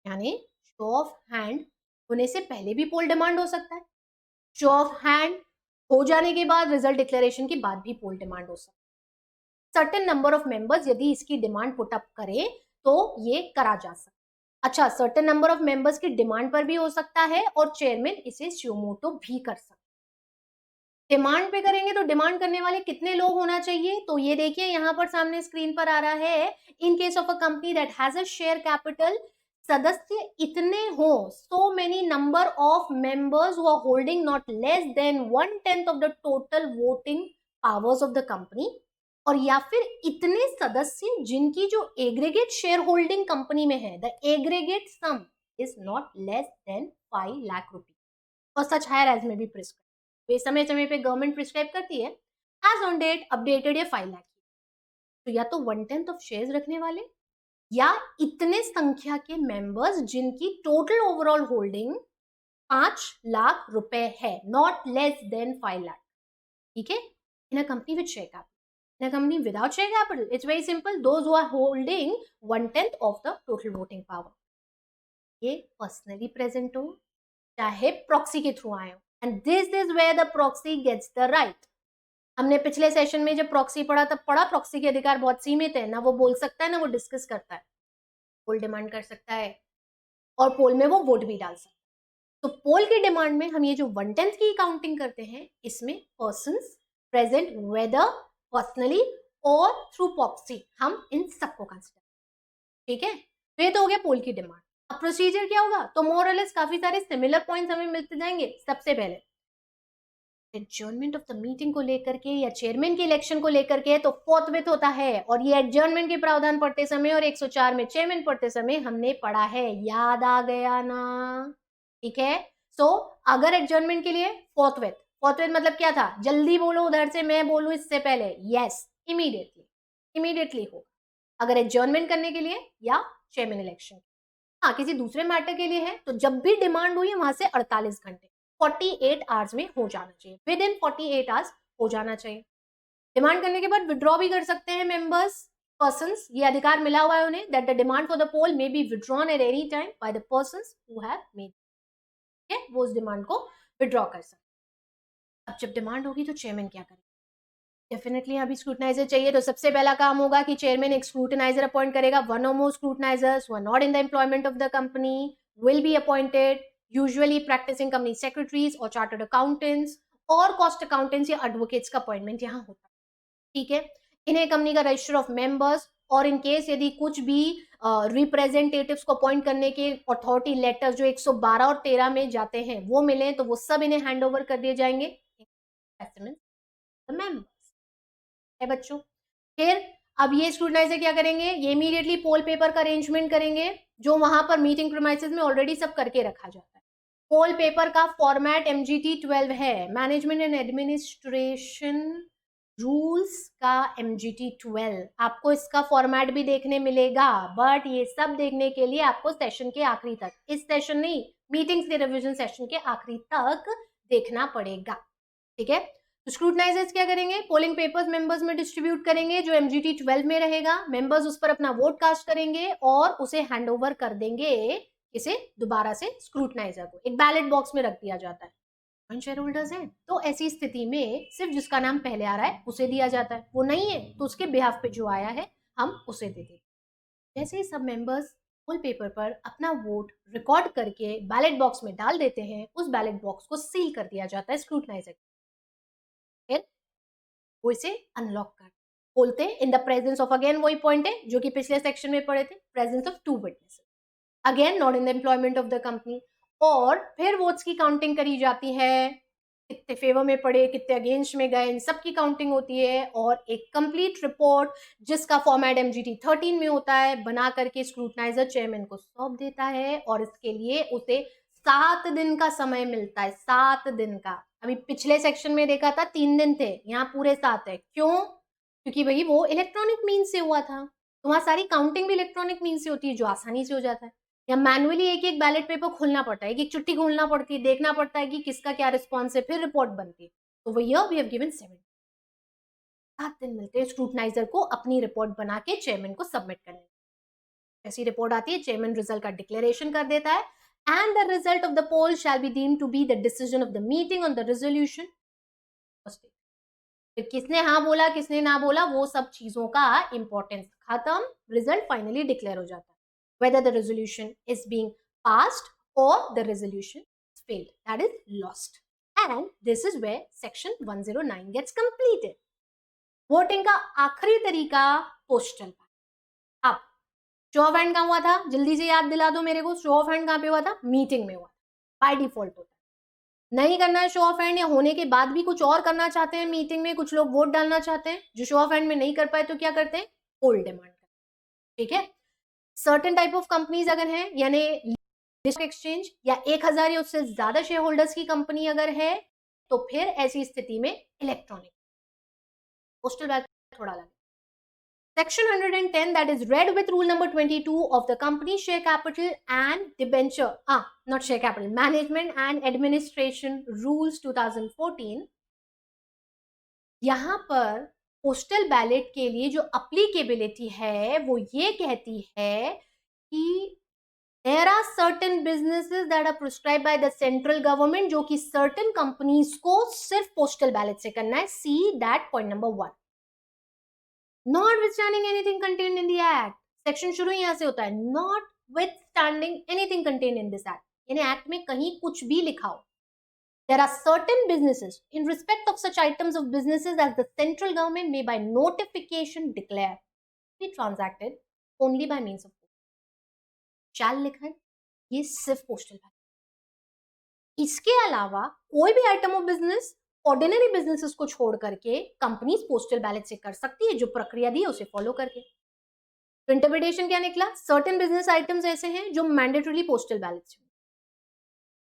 यानी show of hand होने से पहले भी पोल demand हो सकता है, show of hand हो जाने के बाद, रिजल्ट डिक्लेरेशन के बाद भी पोल डिमांड हो सकती है। सर्टेन नंबर ऑफ मेंबर्स यदि इसकी डिमांड पुट अप करें तो ये करा जा सकता है। अच्छा, सर्टेन नंबर ऑफ मेंबर्स की डिमांड पर भी हो सकता है और चेयरमैन इसे स्योमोटो भी कर सकता है। डिमांड पे करेंगे तो डिमांड करने वाले कितने लोग होना चाहिए, तो ये देखिए यहाँ पर सामने स्क्रीन पर आ रहा है, in case of a company that has a share capital, सदस्य इतने हो, so many number of members who are holding not less than 1/10 of the total voting powers of the company, और या फिर इतने सदस्य जिनकी जो एग्रीगेट शेयर होल्डिंग कंपनी में है, the aggregate some is not less then 5 lakh rupees और सच हायर एज में भी प्रिस्क्राइब, वे समय समय पे गवर्नमेंट प्रिस्क्राइब करती है, एज ऑन डेट अपडेटेड या 5 लाख। तो या तो 1/10 ऑफ शेयर्स रखने वाले या इतने संख्या के मेंबर्स जिनकी टोटल ओवरऑल होल्डिंग 5 लाख रुपए है, नॉट लेस देन 5 लाख। ठीक है, in a company with share capital. In a company without share capital, it's very simple. Those who are holding 1/10 of the total voting power. ये personally present हो चाहे proxy के through आए हो, and this is where the proxy gets the right. हमने पिछले session में जब प्रॉक्सी पढ़ा तब पढ़ा प्रॉक्सी के अधिकार बहुत सीमित है, ना वो बोल सकता है ना वो डिस्कस करता है, पोल डिमांड कर सकता है और पोल में वो वोट भी डाल सकता है। तो पोल की डिमांड में हम ये जो 1/10 की काउंटिंग करते हैं, इसमें पर्सन्स प्रेजेंट वेदर पर्सनली और थ्रू प्रॉक्सी, हम इन सबको कंसिडर। ठीक है, तो ये तो हो गया पोल की डिमांड। अब प्रोसीजर क्या होगा, तो मोर और लेस काफी सारे सिमिलर पॉइंट्स हमें मिलते जाएंगे। सबसे पहले एडजर्नमेंट ऑफ द मीटिंग को लेकर के या चेयरमैन के इलेक्शन को लेकर के तो फोर्थविथ होता है, और ये एडजर्नमेंट के प्रावधान पढ़ते समय और 104 में चेयरमैन पढ़ते समय हमने पढ़ा है, याद आ गया ना। ठीक है, सो अगर एडजर्नमेंट के लिए फोर्थविथ, फोर्थविथ मतलब क्या था, जल्दी बोलो उधर से, मैं बोलूं इससे पहले, यस इमीडिएटली हो। अगर एडजर्नमेंट करने के लिए या चेयरमैन इलेक्शन, हाँ किसी दूसरे मैटर के लिए है तो जब भी डिमांड हुई वहां से 48 घंटे 48 आवर्स में हो जाना चाहिए, विद इन 48 आवर्स हो जाना चाहिए। डिमांड करने के बाद विड्रॉ भी कर सकते हैं मेंबर्स, पर्सन्स, ये अधिकार मिला हुआ है उन्हें, that the demand for the poll may be withdrawn at any time by the persons who have made, ठीक है, वो उस डिमांड को विड्रॉ कर सकते हैं। अब जब डिमांड होगी तो चेयरमैन क्या करेगा, डेफिनेटली अभी स्क्रूटनाइजर चाहिए, तो सबसे पहला काम होगा कि चेयरमैन एक स्क्रूटनाइजर अपॉइंट करेगा। वन और more scrutinisers who are not in the employment of the company will be appointed, usually practising company secretaries और चार्टर्ड अकाउंटेंट्स और कॉस्ट अकाउंटेंट्स या एडवोकेट्स का अपॉइंटमेंट यहाँ होता है। ठीक है, इन्हें कंपनी का रजिस्टर ऑफ मेंबर्स और इन केस यदि कुछ भी रिप्रेजेंटेटिव्स को अपॉइंट करने के अथॉरिटी लेटर्स जो 112 और 13 में जाते हैं वो मिले तो वो सब इन्हें हैंड ओवर कर दिए जाएंगे मेंबर्स है बच्चों। फिर अब ये स्क्रूटनाइजर क्या करेंगे, ये इमीडिएटली पोल पेपर का अरेंजमेंट करेंगे जो वहां पर मीटिंग प्रीमाइसेस में ऑलरेडी सब करके रखा जाता है। पोल पेपर का फॉर्मेट MGT 12 है, मैनेजमेंट एंड एडमिनिस्ट्रेशन रूल्स का MGT 12, आपको इसका फॉर्मेट भी देखने मिलेगा, बट ये सब देखने के लिए आपको सेशन के आखिरी तक, इस सेशन नहीं मीटिंग्स के रिवीजन सेशन के आखिरी तक देखना पड़ेगा। ठीक है, तो स्क्रूटनाइजर्स क्या करेंगे, पोलिंग पेपर्स मेंबर्स में डिस्ट्रीब्यूट करेंगे जो MGT 12 में रहेगा, मेंबर्स उस पर अपना वोट कास्ट करेंगे और उसे हैंड ओवर कर देंगे इसे दोबारा से स्क्रूटनाइजर को, एक बैलेट बॉक्स में रख दिया जाता है। शेयर होल्डर्स हैं तो ऐसी स्थिति में सिर्फ जिसका नाम पहले आ रहा है उसे दिया जाता है, वो नहीं है तो उसके बिहाफ पे जो आया है हम उसे दे देंगे। जैसे ही सब मेंबर्स फुल पेपर पर अपना वोट रिकॉर्ड करके बैलेट बॉक्स में डाल देते हैं, उस बैलेट बॉक्स को सील कर दिया जाता है स्क्रूटनाइजर, फिर वो इसे अनलॉक कर बोलते हैं in the presence of, again वही पॉइंट है जो कि पिछले सेक्शन में पढ़े थे, presence of 2 witnesses, again not in the employment of the company. और फिर वोट्स की काउंटिंग करी जाती है, कितने फेवर में पड़े कितने अगेंस्ट में गए, इन सब की काउंटिंग होती है और एक कंप्लीट रिपोर्ट जिसका फॉर्मेट MGT 13 में होता है बना करके स्क्रूटनाइजर चेयरमैन को सौंप देता है, और इसके लिए उसे 7 दिन का समय मिलता है, 7 दिन का। अभी पिछले सेक्शन में देखा था 3 दिन थे, यहाँ पूरे 7 है, क्यों, क्योंकि भाई वो इलेक्ट्रॉनिक मीन्स से हुआ था, तो वहां सारी काउंटिंग भी इलेक्ट्रॉनिक मीन्स से होती है जो आसानी से हो जाता है, या मैनुअली एक एक बैलेट पेपर खोलना पड़ता है, एक एक चिट्ठी खोलना पड़ती है, देखना पड़ता है कि किसका क्या रिस्पॉन्स है, फिर रिपोर्ट बनती है। तो वो ईयर वी हैव गिवन 7 दिन मिलते हैं स्क्रूटनाइजर को अपनी रिपोर्ट बना के चेयरमैन को सबमिट करने। ऐसी रिपोर्ट आती है, चेयरमैन रिजल्ट का डिक्लेरेशन कर देता है, and the result of the poll shall be deemed to be the decision of the meeting on the resolution. फिर किसने हाँ बोला किसने ना बोला वो सब चीजों का इंपॉर्टेंस खत्म, रिजल्ट फाइनली डिक्लेयर हो जाता है, whether the resolution is being passed or the resolution is failed, that is lost. And this is where section 109 gets completed. Voting का आखिरी तरीका पोस्टल बैलेट. अब शो ऑफ हैंड कहाँ हुआ था, जल्दी से याद दिला दो मेरे को. शो ऑफ हैंड कहाँ पे हुआ था, मीटिंग में हुआ था, बाय डिफॉल्ट होता है. नहीं करना है शो ऑफ हैंड या होने के बाद भी कुछ और करना चाहते हैं मीटिंग में, कुछ लोग वोट डालना चाहते हैं, जो शो ऑफ हैंड में नहीं कर पाए तो क्या करते हैं, पोल डिमांड करते हैं. ठीक है. सर्टेन टाइप ऑफ कंपनीज अगर हैं, यानी लिस्ट एक्सचेंज या 1000 या उससे ज्यादा शेयर होल्डर्स की कंपनी अगर है, तो फिर ऐसी स्थिति में इलेक्ट्रॉनिक पोस्टल बैलेट थोड़ा अलग. Section 110 that is read with rule number 22 of the company share capital and debenture, not share capital, management and administration rules 2014. यहां पर पोस्टल बैलेट के लिए जो अप्लीकेबिलिटी है वो ये कहती है कि there are certain businesses that are prescribed by the central government जो कि certain companies को सिर्फ पोस्टल बैलेट से करना है. See that point number 1. Notwithstanding anything contained in the act. Section शुरू यहां से होता है, notwithstanding anything contained in this act, यानी एक्ट में कहीं कुछ भी लिखा हो. There are certain businesses in respect of such items of businesses as the central government may by notification declare be transacted only by means of shall लिखा है, ये सिर्फ पोस्टल बैलेट. इसके अलावा कोई भी item of business ordinary businesses को छोड़ करके कंपनीज पोस्टल बैलेट से कर सकती है, जो प्रक्रिया दी है उसे फॉलो करके. तो इंटरप्रिटेशन क्या निकला, सर्टेन बिजनेस आइटम्स ऐसे हैं जो मैंडेटरीली पोस्टल बैलेट से,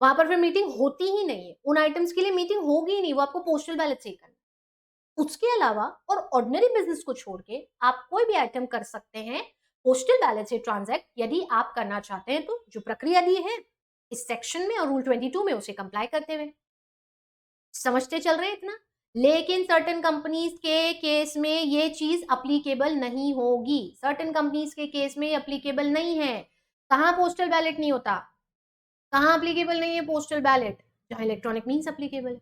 वहां पर फिर मीटिंग होती ही नहीं है, उन आइटम्स के लिए मीटिंग होगी ही नहीं, वो आपको पोस्टल बैलेट से ही करना. उसके अलावा और ऑर्डिनरी बिजनेस को छोड़ के आप कोई भी आइटम कर सकते हैं पोस्टल बैलेट से ट्रांजैक्ट, यदि आप करना चाहते हैं तो जो प्रक्रिया दी है इस सेक्शन में और रूल 22 में उसे कंप्लाई करते हुए. समझते चल रहे हैं इतना. लेकिन सर्टेन कंपनीज के केस में ये चीज अप्लीकेबल नहीं होगी. सर्टेन कंपनीज के केस में ये अप्लीकेबल नहीं है. कहां पोस्टल बैलेट नहीं होता, कहां अप्लीकेबल नहीं है पोस्टल बैलेट, जहां इलेक्ट्रॉनिक मीन्स अप्लीकेबल है.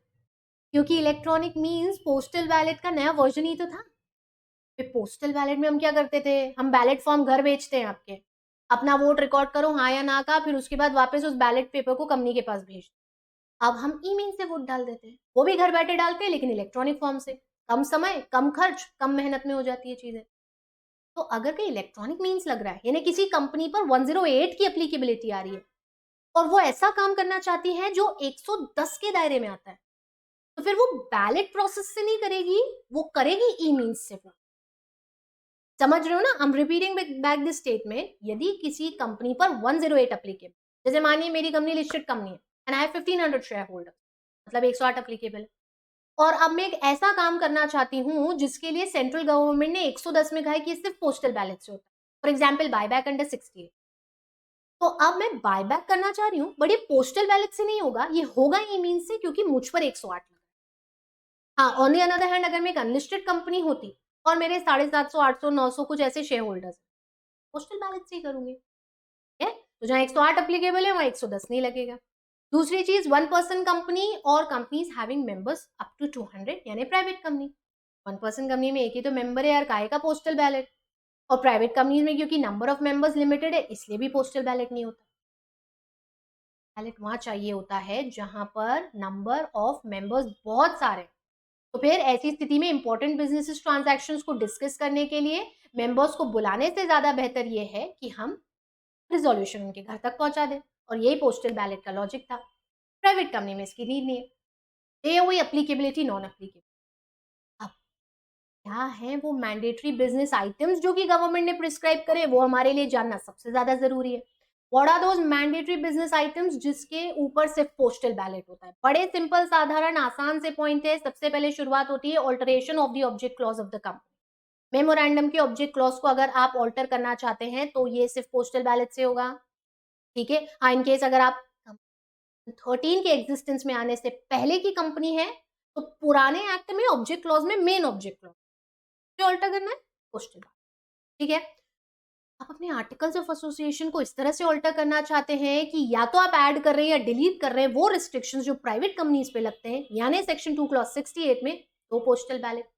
क्योंकि इलेक्ट्रॉनिक मीन्स पोस्टल बैलेट का नया वर्जन ही तो था. फिर पोस्टल बैलेट में हम क्या करते थे, हम बैलेट फॉर्म घर बेचते हैं आपके, अपना वोट रिकॉर्ड करो हाँ या ना का, फिर उसके बाद वापस उस बैलेट पेपर को कंपनी के पास भेज. अब हम ईमेल से वोट डाल देते हैं, वो भी घर बैठे डालते हैं लेकिन इलेक्ट्रॉनिक फॉर्म से. कम समय, कम खर्च, कम मेहनत में हो जाती है चीजें. तो अगर कहीं इलेक्ट्रॉनिक मीन्स लग रहा है, यानी किसी कंपनी पर 108 की एप्लीकेबिलिटी आ रही है और वो ऐसा काम करना चाहती है जो 110 के दायरे में आता है, तो फिर वो बैलेट प्रोसेस से नहीं करेगी, वो करेगी ई मीन्स से. वो समझ रहे हो ना. I am repeating back this statement. यदि किसी कंपनी पर 108 एप्लीकेबल, जैसे मानिए मेरी कंपनी लिस्टेड कंपनी है and I have 1500 share holder, मतलब 108 एप्लीकेबल. और अब मैं एक ऐसा काम करना चाहती हूँ जिसके लिए सेंट्रल गवर्नमेंट ने 110 में कहा है कि सिर्फ पोस्टल बैलेट से होता है. For example buyback under 60. तो अब मैं बायबैक करना चाह रही हूँ, बट ये पोस्टल बैलेट से नहीं होगा, ये होगा ई मीन से, क्योंकि मुझ पर 108 लगा. हाँ, ऑन द अनदर हैंड अगर मैं एक अनलिस्टेड कंपनी होती और मेरे 750, 800, 900 कुछ ऐसे शेयर होल्डर्स, पोस्टल बैलेट से ही करूंगी. तो जहाँ 108 एप्लीकेबल है वहां 110 नहीं लगेगा. दूसरी चीज, 1 पर्सन कंपनी और companies having members up to 200, यानी प्राइवेट कंपनी. 1 पर्सन कंपनी में एक ही तो मेंबर है यार, काहे का पोस्टल बैलेट. और प्राइवेट कंपनीज में क्योंकि नंबर ऑफ मेंबर्स लिमिटेड है इसलिए भी पोस्टल बैलेट नहीं होता. बैलेट वहां चाहिए होता है जहां पर नंबर ऑफ मेंबर्स बहुत सारे. तो फिर ऐसी स्थिति में इंपॉर्टेंट बिजनेस ट्रांजैक्शंस को डिस्कस करने के लिए मेंबर्स को बुलाने से ज्यादा बेहतर ये है कि हम रिजोल्यूशन उनके घर तक पहुंचा दें. और यही पोस्टल बैलेट का लॉजिक था. प्राइवेट कंपनी में इसकी नीड नहीं है. ये हुई एप्लीकेबिलिटी, नॉन एप्लीकेबिलिटी. अब क्या है वो मैंडेटरी बिजनेस आइटम्स जो कि गवर्नमेंट ने प्रिस्क्राइब करे, वो हमारे लिए जानना सबसे ज्यादा जरूरी है. What are those mandatory business items जिसके ऊपर सिर्फ पोस्टल बैलेट होता है. बड़े सिंपल, साधारण, आसान से पॉइंट है. सबसे पहले शुरुआत होती है alteration of the object clause of the company. Memorandum के ऑब्जेक्ट क्लॉज को अगर आप ऑल्टर करना चाहते हैं तो ये सिर्फ पोस्टल बैलेट से होगा. ठीक है. हाँ, इन केस अगर आप 13 के एग्जिस्टेंस में आने से पहले की कंपनी है तो पुराने एक्ट में ऑब्जेक्ट क्लॉज में मेन ऑब्जेक्ट क्लॉज जो ऑल्टर करना है पोस्टल बैलेट. ठीक है. आप अपने आर्टिकल्स ऑफ एसोसिएशन को इस तरह से ऑल्टर करना चाहते हैं कि या तो आप ऐड कर रहे हैं या डिलीट कर रहे हैं वो रिस्ट्रिक्शंस जो प्राइवेट कंपनीज पे लगते हैं, यानी सेक्शन 2 क्लॉज 68 में, तो पोस्टल बैलेट।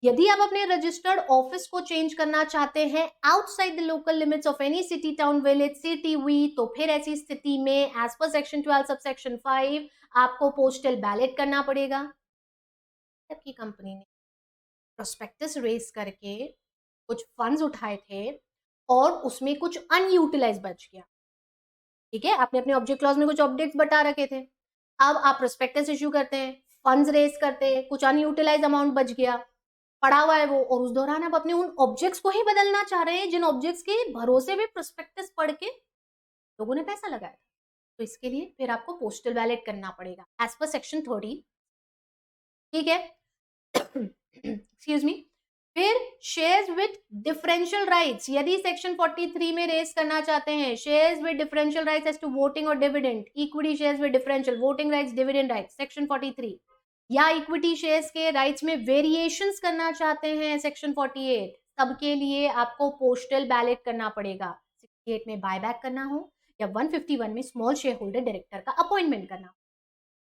यदि आप अपने रजिस्टर्ड ऑफिस को चेंज करना चाहते हैं outside the local limits of any city, town, village, CTV, तो फिर ऐसी स्थिति में as per section 12 sub section 5 आपको पोस्टल बैलेट करना पड़ेगा। जबकि कंपनी ने प्रोस्पेक्टस रेस करके कुछ फंड्स उठाए थे और उसमें कुछ अनयूटिलाइज बच गया, ठीक है, आपने अपने ऑब्जेक्ट क्लॉज में कुछ ऑब्जेक्ट्स बता रखे थे, अब आप प्रोस्पेक्टस इश्यू करते हैं, फंड्स रेस करते हैं, कुछ अनयूटिलाइज अमाउंट बच गया, पड़ा हुआ है वो, और उस दौरान आप अपने उन ऑब्जेक्ट्स को ही बदलना चाह रहे हैं जिन ऑब्जेक्ट्स के भरोसे में प्रोस्पेक्टस पढ़ के लोगों ने पैसा लगाया था। तो इसके लिए फिर आपको पोस्टल बैलेट करना पड़ेगा एज पर सेक्शन 30, ठीक है। Excuse me. फिर शेयर्स विद डिफरेंशियल राइट्स, यदि सेक्शन 43 में रेस करना चाहते हैं shares with differential rights as to voting और dividend, equity shares with differential voting rights, dividend rights, section 43, या इक्विटी शेयर्स के राइट्स में वेरिएशंस करना चाहते हैं सेक्शन 48, सबके लिए आपको पोस्टल बैलेट करना पड़ेगा। 68 में बायबैक करना हो या 151 में स्मॉल शेयर होल्डर डायरेक्टर का अपॉइंटमेंट करना हो।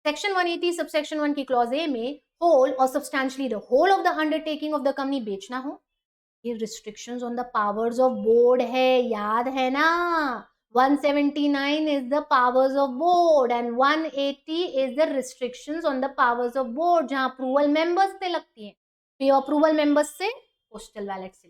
सेक्शन 180 सबसेक्शन 1 की क्लॉज ए में होल और substantially the whole of the undertaking of the company बेचना हो, ये restrictions on the powers of board है, याद है ना। 179 is the powers of board and 180 is the restrictions on the powers of board, जहां अप्रूवल मेंबर्स से लगती है, तो ये अप्रूवल मेंबर्स से पोस्टल बैलेट से,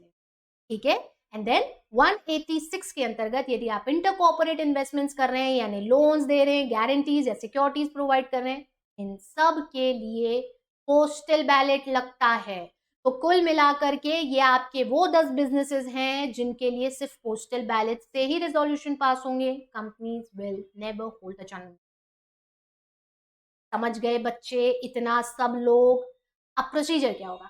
ठीक है। एंड देन 186 के अंतर्गत यदि आप इंटर कॉर्पोरेट इन्वेस्टमेंट्स कर रहे हैं, यानी लोन्स दे रहे हैं, गारंटीज या सिक्योरिटीज प्रोवाइड कर रहे हैं, इन सब के लिए पोस्टल बैलेट लगता है। तो कुल मिलाकर के ये आपके वो 10 बिजनेसेस हैं जिनके लिए सिर्फ पोस्टल बैलेट से ही रेजोल्यूशन पास होंगे। Companies will never hold the channel. समझ गए बच्चे इतना सब लोग? अब प्रोसीजर क्या होगा?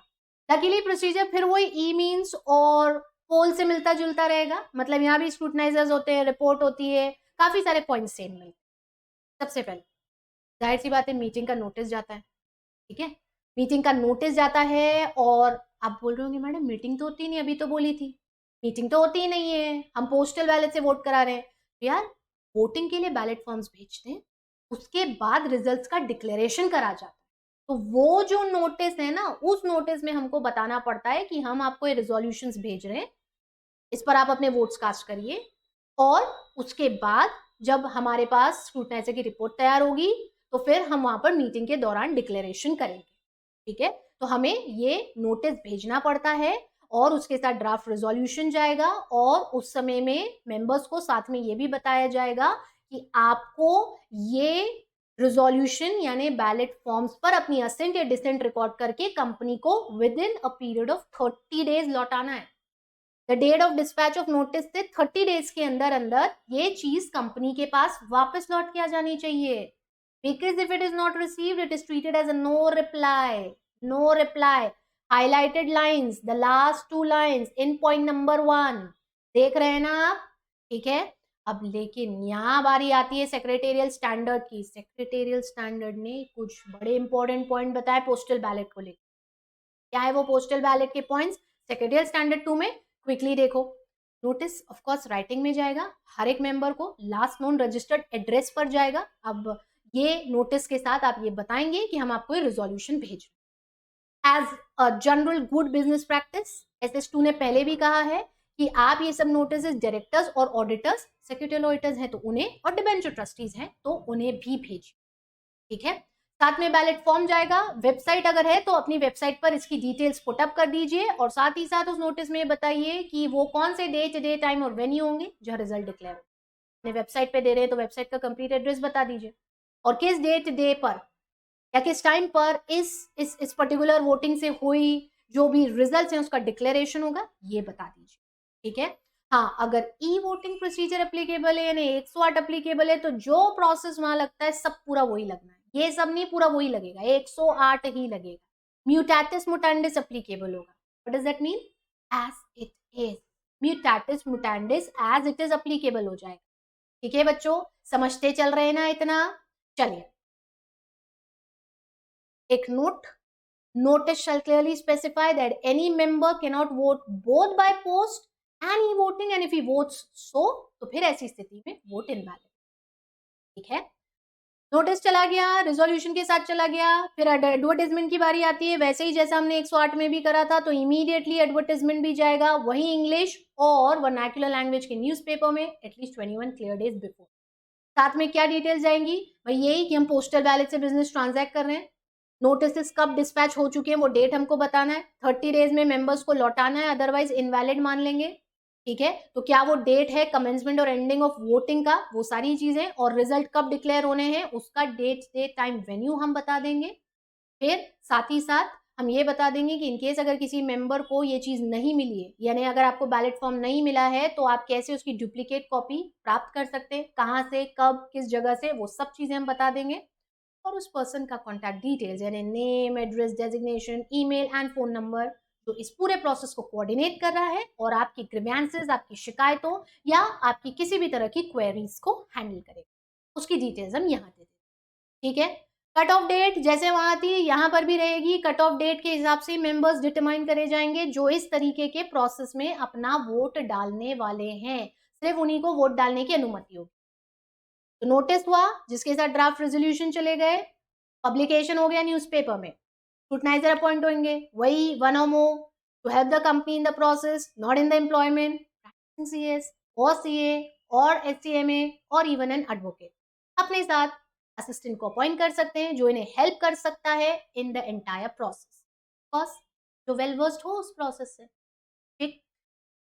लकीली प्रोसीजर फिर वही ई मीन्स और पोल से मिलता जुलता रहेगा, मतलब यहाँ भी स्क्रूटनाइजर्स होते हैं, रिपोर्ट होती है, काफी सारे पॉइंट सेम मिलते। सबसे पहले जाहिर सी बात है मीटिंग का नोटिस जाता है, ठीक है, मीटिंग का नोटिस जाता है, और आप बोल रहे होंगे मैडम मीटिंग तो होती नहीं, अभी तो बोली थी मीटिंग तो होती ही नहीं है, हम पोस्टल बैलेट से वोट करा रहे हैं। यार वोटिंग के लिए बैलेट फॉर्म्स भेजते हैं, उसके बाद रिजल्ट्स का डिक्लेरेशन करा जाता है, तो वो जो नोटिस है ना, उस नोटिस में हमको बताना पड़ता है कि हम आपको ये रिजोल्यूशंस भेज रहे हैं, इस पर आप अपने वोट्स कास्ट करिए, और उसके बाद जब हमारे पास स्क्रूटनाइजर की रिपोर्ट तैयार होगी तो फिर हम वहां पर मीटिंग के दौरान डिक्लेरेशन करेंगे, ठीक है। तो हमें ये नोटिस भेजना पड़ता है और उसके साथ ड्राफ्ट रेजोल्यूशन जाएगा, और उस समय में मेंबर्स को साथ में ये भी बताया जाएगा कि आपको ये रिजोल्यूशन यानी बैलेट फॉर्म्स पर अपनी असेंट या डिसेंट रिकॉर्ड करके कंपनी को within a period of 30 days लौटाना है। The date of dispatch of notice से 30 डेज के अंदर अंदर ये चीज कंपनी के पास वापस लौट के आ जानी चाहिए, because if it is not received it is treated as a no reply. No reply, highlighted lines, the last 2 lines in point number 1, देख रहे हैं ना आप, ठीक है। अब लेकिन यहाँ बारी आती है सेक्रेटेरियल स्टैंडर्ड की। सेक्रेटेरियल स्टैंडर्ड ने कुछ बड़े इंपॉर्टेंट पॉइंट बताए पोस्टल बैलेट को लेकर। क्या है वो पोस्टल बैलेट के पॉइंट्स? सेक्रेटेरियल स्टैंडर्ड 2 में क्विकली देखो। नोटिस ऑफ कोर्स राइटिंग में जाएगा, हर एक मेंबर को लास्ट नोन रजिस्टर्ड एड्रेस पर जाएगा। अब ये नोटिस के साथ आप ये बताएंगे कि हम आपको ये रिजोल्यूशन भेज रहे हैं। As a general good business practice, SS2 ने पहले भी कहा है कि आप ये सब नोटिस डायरेक्टर्स और ऑडिटर्स, सेक्रेटरियल ऑडिटर्स हैं तो उन्हें, और डिबेंचर ट्रस्टीज हैं तो उन्हें भी भेजिए, ठीक है। साथ में बैलेट फॉर्म जाएगा, वेबसाइट अगर है तो अपनी वेबसाइट पर इसकी डिटेल्स पुटअप कर दीजिए, और साथ ही साथ उस नोटिस में बताइए कि वो कौन से डेट, डे, टाइम और वेन्यू होंगे जहां रिजल्ट डिक्लेयर हो। अपने वेबसाइट पे दे रहे हैं तो वेबसाइट का कंप्लीट एड्रेस बता दीजिए, और किस डेट, डे पर या किस टाइम पर इस पर्टिकुलर वोटिंग से हुई जो भी रिजल्ट है उसका डिक्लेरेशन होगा, ये बता दीजिए, ठीक है। हाँ, अगर ई वोटिंग प्रोसीजर एप्लीकेबल है यानी 108 एप्लीकेबल है तो जो प्रोसेस वहां लगता है सब पूरा वही लगना है, ये सब नहीं पूरा वही लगेगा, 108 ही लगेगा। म्यूटेटिस मुटेंडिस एप्लीकेबल होगा। What does that mean? As it is, mutatis mutandis as it is applicable हो जाएगा, ठीक है बच्चों, समझते चल रहे हैं ना इतना? चलिए एक note, notice shall clearly specify that any member cannot vote both by post any voting and if he votes so, तो फिर ऐसी स्थिति में वोट इनवैलिड। ठीक है, नोटिस चला गया, रिजोल्यूशन के साथ चला गया, फिर एडवर्टाइजमेंट की बारी आती है। वैसे ही जैसा हमने 108 में भी करा था, तो इमीडिएटली एडवर्टाइजमेंट भी जाएगा, वही इंग्लिश और वर्नाक्युलर लैंग्वेज के न्यूज़पेपर में एटलीस्ट 21 क्लियर डेज बिफोर। साथ में क्या डिटेल्स जाएंगी भाई, यही कि हम पोस्टल बैलेट से बिजनेस ट्रांजैक्ट कर रहे हैं, नोटिस कब डिस्पैच हो चुके हैं वो डेट हमको बताना है, 30 डेज में मेंबर्स को लौटाना है, अदरवाइज इनवैलिड मान लेंगे। ठीक है, तो क्या वो डेट है कमेंसमेंट और एंडिंग ऑफ वोटिंग का, वो सारी चीजें, और रिजल्ट कब डिक्लेयर होने हैं उसका डेट टाइम वेन्यू हम बता देंगे। फिर साथ ही साथ हम ये बता देंगे कि इनकेस अगर किसी मेंबर को ये चीज नहीं मिली है, यानी अगर आपको बैलेट फॉर्म नहीं मिला है, तो आप कैसे उसकी डुप्लीकेट कॉपी प्राप्त कर सकते हैं, कहाँ से, कब, किस जगह से, वो सब चीजें हम बता देंगे। और उस पर्सन का कॉन्टैक्ट डिटेल्स यानी name, address, designation, email and phone number, जो इस पूरे प्रोसेस को कोऑर्डिनेट कर रहा है और आपकी ग्रीवेंसेस, आपकी शिकायतों या आपकी किसी भी तरह की क्वेरीज को हैंडल करेगा, उसकी डिटेल्स हम यहाँ दे देंगे। ठीक है, कट ऑफ डेट जैसे वहां थी यहाँ पर भी रहेगी, कट ऑफ डेट के हिसाब से मेंबर्स डिटरमाइन करे जाएंगे जो इस तरीके के प्रोसेस में अपना वोट डालने वाले हैं, सिर्फ उन्हीं को वोट डालने की अनुमति होगी। तो नोटिस हुआ जिसके साथ ड्राफ्ट रेजोल्यूशन चले गए, पब्लिकेशन हो गया न्यूज़पेपर में, स्क्रूटनाइजर अपॉइंट होंगे, वही वन और more to help the company in the process, not in the employment, CS और सीए और एचसीएमए और इवन एन एडवोकेट अपने साथ असिस्टेंट को अपॉइंट कर सकते हैं जो इन्हें हेल्प कर सकता है in the entire process, because जो वेल वर्स्ड हो उस प्रोसेस से। ठीक,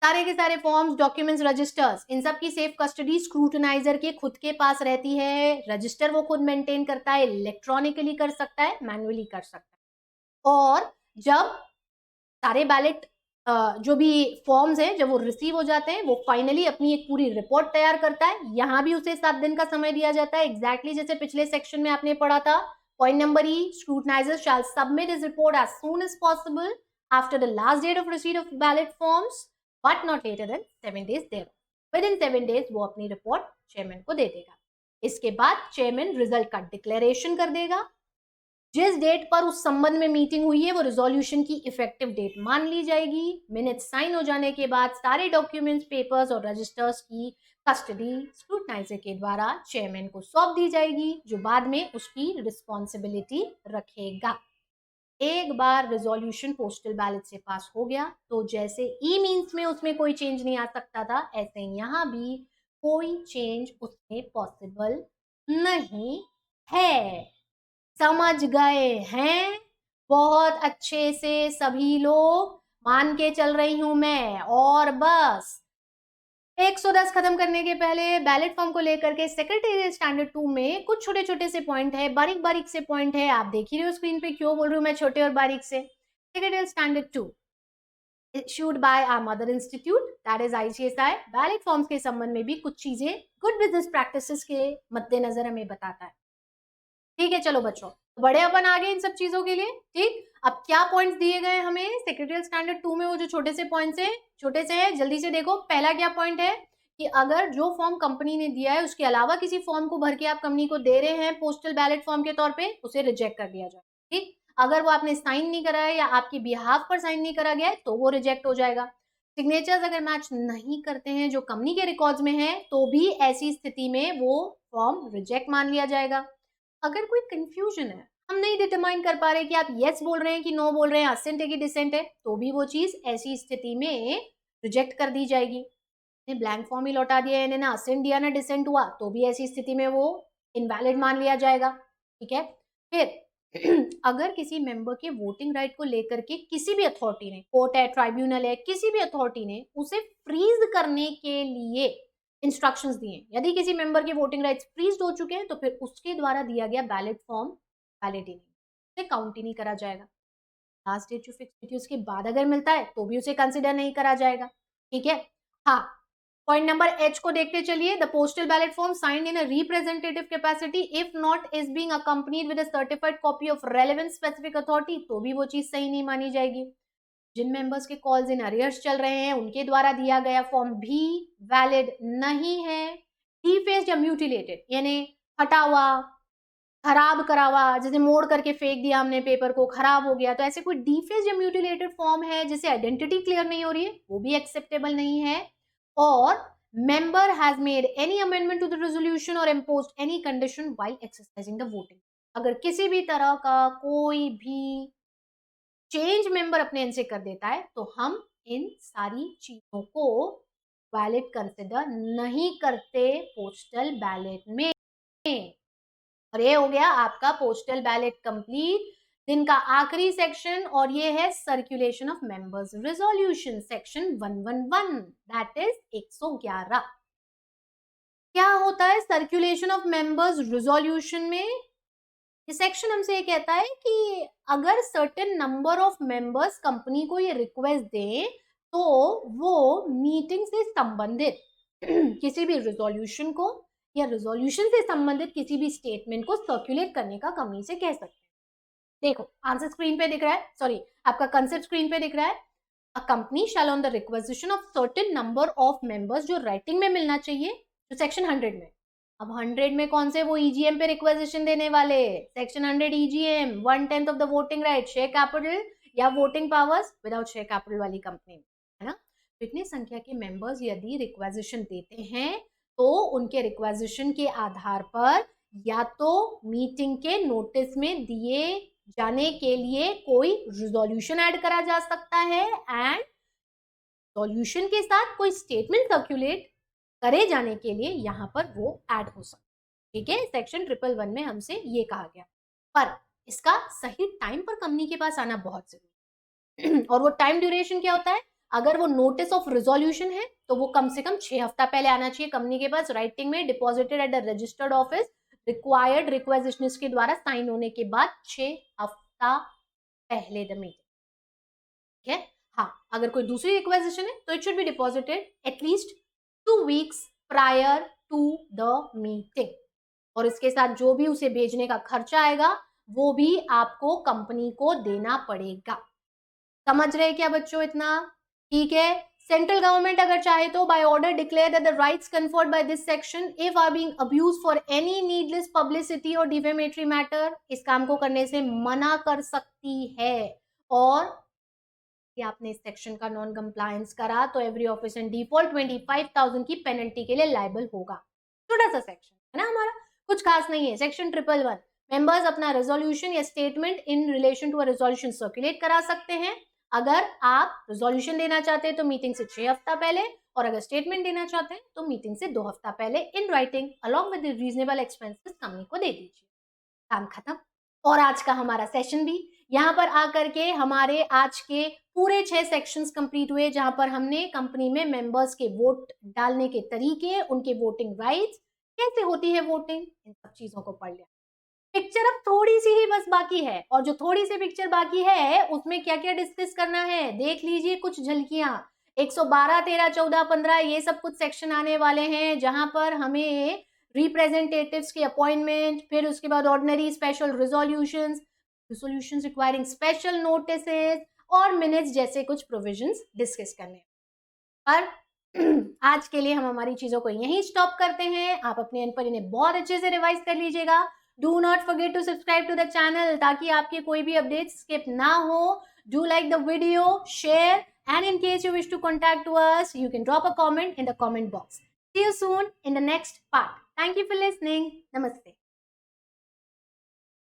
सारे के सारे फॉर्म्स, डॉक्यूमेंट्स, रजिस्टर्स, इन सब की सेफ कस्टडी स्क्रूटनाइजर के खुद के पास रहती है। रजिस्टर वो खुद मेंटेन करता है, इलेक्ट्रॉनिकली कर सकता है, मैनुअली कर सकता है। और जब सारे बैलेट जो भी फॉर्म्स हैं जब वो रिसीव हो जाते हैं, वो फाइनली अपनी एक पूरी रिपोर्ट तैयार करता है। यहाँ भी उसे 7 दिन का समय दिया जाता है, एग्जैक्टली जैसे पिछले सेक्शन में आपने पढ़ा था। Point number E, scrutinizer shall submit his report as soon as possible after the last date of receipt of ballot forms but not later than 7 days there. Within 7 days वो अपनी report chairman को दे देगा। इसके बाद chairman result का declaration कर देगा। जिस डेट पर उस संबंध में मीटिंग हुई है वो रिजोल्यूशन की इफेक्टिव डेट मान ली जाएगी। मिनट साइन हो जाने के बाद सारे डॉक्यूमेंट्स, पेपर्स और रजिस्टर्स की कस्टडी स्क्रूटनाइजर के द्वारा चेयरमैन को सौंप दी जाएगी, जो बाद में उसकी रिस्पॉन्सिबिलिटी रखेगा। एक बार रिजोल्यूशन पोस्टल बैलेट से पास हो गया तो जैसे ई मीन्स में उसमें कोई चेंज नहीं आ सकता था, ऐसे यहाँ भी कोई चेंज उसमें पॉसिबल नहीं है। समझ गए हैं? बहुत अच्छे से सभी लोग मान के चल रही हूं मैं। और बस 110 खत्म करने के पहले बैलेट फॉर्म को लेकर के सेक्रेटेरिएट स्टैंडर्ड 2 में कुछ छोटे छोटे से पॉइंट है, बारीक बारीक से पॉइंट है। आप देख ही रहे हो स्क्रीन पे, क्यों बोल रही हूँ मैं छोटे और बारीक से। Secretariat standard 2 issued by our mother institute, that is ICSI, ballot forms के संबंध में भी कुछ चीजें गुड बिजनेस प्रैक्टिसेस के मद्देनजर हमें बताता है। ठीक है, चलो बच्चों, बड़े अपन आ गए इन सब चीजों के लिए। ठीक, अब क्या पॉइंट्स दिए गए हमें सेक्रेटेरिएट स्टैंडर्ड 2 में, वो जो छोटे से पॉइंट्स हैं, छोटे से हैं, जल्दी से देखो। पहला क्या पॉइंट है कि अगर जो फॉर्म कंपनी ने दिया है उसके अलावा किसी फॉर्म को भर के आप कंपनी को दे रहे हैं पोस्टल बैलेट फॉर्म के तौर पे, उसे रिजेक्ट कर दिया जाए। ठीक, अगर वो आपने साइन नहीं करा है या आपकी बिहाफ पर साइन नहीं करा गया है तो वो रिजेक्ट हो जाएगा। सिग्नेचर्स अगर मैच नहीं करते हैं जो कंपनी के रिकॉर्ड्स में है, तो भी ऐसी स्थिति में वो फॉर्म रिजेक्ट मान लिया जाएगा। अगर कोई कंफ्यूजन है, हम नहीं डिटरमाइन कर पा रहे कि आप यस बोल रहे हैं कि नो बोल रहे हैं, असेंट है कि डिसेंट है, तो भी वो चीज ऐसी स्थिति में रिजेक्ट कर दी जाएगी। ब्लैंक फॉर्म ही लौटा दिया, इन्हें ना असेंट दिया ना डिसेंट हुआ, तो भी ऐसी स्थिति में वो इनवैलिड मान लिया जाएगा। ठीक है, फिर अगर किसी मेंबर के वोटिंग राइट को लेकर के किसी भी अथॉरिटी ने, कोर्ट है, ट्राइब्यूनल है, किसी भी अथॉरिटी ने उसे फ्रीज करने के लिए इंस्ट्रक्शंस दिए, यदि किसी मेंबर के वोटिंग राइट्स फ्रीज हो चुके हैं तो फिर उसके द्वारा दिया गया बैलेट फॉर्म वैलिड ही नहीं, उसे काउंट ही नहीं करा जाएगा। लास्ट डेट जो फिक्स थी उसके बाद अगर मिलता है तो भी उसे कंसिडर नहीं करा जाएगा। ठीक है, हाँ, पॉइंट नंबर एच को देखते चलिए। The postal ballot form signed in a representative capacity if not is being accompanied with a certified copy of relevant specific authority, तो भी वो चीज सही नहीं मानी जाएगी। जिन मेंबर्स के कॉल्स इन अरियर्स चल रहे हैं उनके द्वारा दिया गया फॉर्म भी वैलिड नहीं है। डिफेस्ड या म्यूटिलेटेड यानी हटा हुआ, खराब करा हुआ, जैसे मोड़ करके फेंक दिया हमने पेपर को, खराब हो गया, तो ऐसे कोई डिफेज या म्यूटिलेटेड फॉर्म है जिसे आइडेंटिटी क्लियर नहीं हो रही है, वो भी एक्सेप्टेबल नहीं है। और member has made any amendment to the resolution or imposed any condition while exercising the voting। अगर किसी भी तरह का कोई भी चेंज मेंबर अपने एंड से कर देता है तो हम इन सारी चीजों को वैलिड कंसिडर नहीं करते पोस्टल बैलेट में। और ये हो गया आपका पोस्टल बैलेट कंप्लीट, दिन का आखिरी सेक्शन, और ये है circulation of members resolution section 111, that is 111। क्या होता है सर्कुलेशन ऑफ मेंबर्स रिजोल्यूशन में? ये सेक्शन हमसे ये कहता है कि अगर certain number of members company को ये रिक्वेस्ट दें तो वो मीटिंग से संबंधित किसी भी रिजोल्यूशन को या रिजोल्यूशन से संबंधित किसी भी स्टेटमेंट को सर्कुलेट करने का कंपनी से कह सकते हैं। देखो आंसर स्क्रीन पे दिख रहा है, सॉरी आपका कंसेप्ट स्क्रीन पे दिख रहा है। A company shall on the requisition of certain number of members, जो राइटिंग में मिलना चाहिए, जो सेक्शन 100 में। अब 100 में कौन से, वो ईजीएम पे रिक्वेजिशन देने वाले, section 100 EGM 1/10 of the voting right, share capital या voting powers without share capital वाली कंपनी, है ना। तो इतनी संख्या के मेंबर्स यदि रिक्वेजिशन देते हैं तो उनके रिक्वेजिशन के आधार पर या तो मीटिंग के नोटिस में दिए जाने के लिए कोई रिजोल्यूशन ऐड करा जा सकता है एंड रिजोल्यूशन के साथ कोई स्टेटमेंट सर्कुलेट करे जाने के लिए यहां पर वो ऐड हो सकता है। ठीक है, सेक्शन 111 में हमसे ये कहा गया, पर इसका सही टाइम पर कंपनी के पास आना बहुत जरूरी और वो टाइम ड्यूरेशन क्या होता है? अगर वो नोटिस ऑफ रिजोल्यूशन है तो वो कम से कम 6 हफ्ता पहले आना चाहिए कंपनी के पास, राइटिंग में deposited at the registered office, required requisitionist के द्वारा साइन होने के बाद 6 हफ्ता पहले द मीटिंग। ठीक है, हाँ, अगर कोई दूसरी रिक्वेजिशन है तो it should be deposited at least 2 weeks prior to the meeting, और इसके साथ जो भी उसे भेजने का खर्चा आएगा वो भी आपको कंपनी को देना पड़ेगा। समझ रहे क्या बच्चों इतना? ठीक है, सेंट्रल गवर्नमेंट अगर चाहे तो by order declare that the rights conferred by this section if are being abused for any needless publicity और डिफेमेटरी मैटर, इस काम को करने से मना कर सकती है। और कि आपने इस सेक्शन का नॉन कंप्लायंस करा तो एवरी ऑफिस इन डिफॉल्ट 25,000 की पेनल्टी के लिए लायबल होगा। छोटा सा सेक्शन है ना हमारा, कुछ खास नहीं है। सेक्शन 111, मेंबर्स अपना रेजोल्यूशन या statement in relation to a resolution circulate करा सकते हैं। अगर आप रेजोल्यूशन देना चाहते हैं तो मीटिंग से 6 हफ्ता पहले, और अगर स्टेटमेंट देना चाहते हैं तो मीटिंग से 2 हफ्ता पहले in writing along with reasonable expenses company को दे दीजिए। काम खत्म। और आज का हमारा सेशन भी यहाँ पर आकर के हमारे आज के पूरे 6 सेक्शंस कंप्लीट हुए, जहां पर हमने कंपनी में मेंबर्स के वोट डालने के तरीके, उनके वोटिंग राइट्स, कैसे होती है वोटिंग, इन सब चीजों को पढ़ लिया। पिक्चर अब थोड़ी सी ही बस बाकी है, और जो थोड़ी सी पिक्चर बाकी है उसमें क्या क्या डिस्कस करना है देख लीजिए कुछ झलकियां। 112, 13, 14, 15 ये सब कुछ सेक्शन आने वाले हैं जहां पर हमें रिप्रेजेंटेटिव्स की अपॉइंटमेंट, फिर उसके बाद ordinary special resolutions requiring special notices और मिनट्स जैसे कुछ प्रोविजंस डिस्कस करने। पर आज के लिए हम हमारी चीजों को यहीं स्टॉप करते हैं। आप अपने एंड पर इन्हें बहुत अच्छे से रिवाइज कर लीजिएगा। Do not forget to subscribe to the channel ताकि आपके कोई भी अपडेट्स स्किप ना हो। Do like the video, share, and in case you wish to contact to us, you can drop a comment in the comment box. See you soon in the next part. Thank you for listening. Namaste.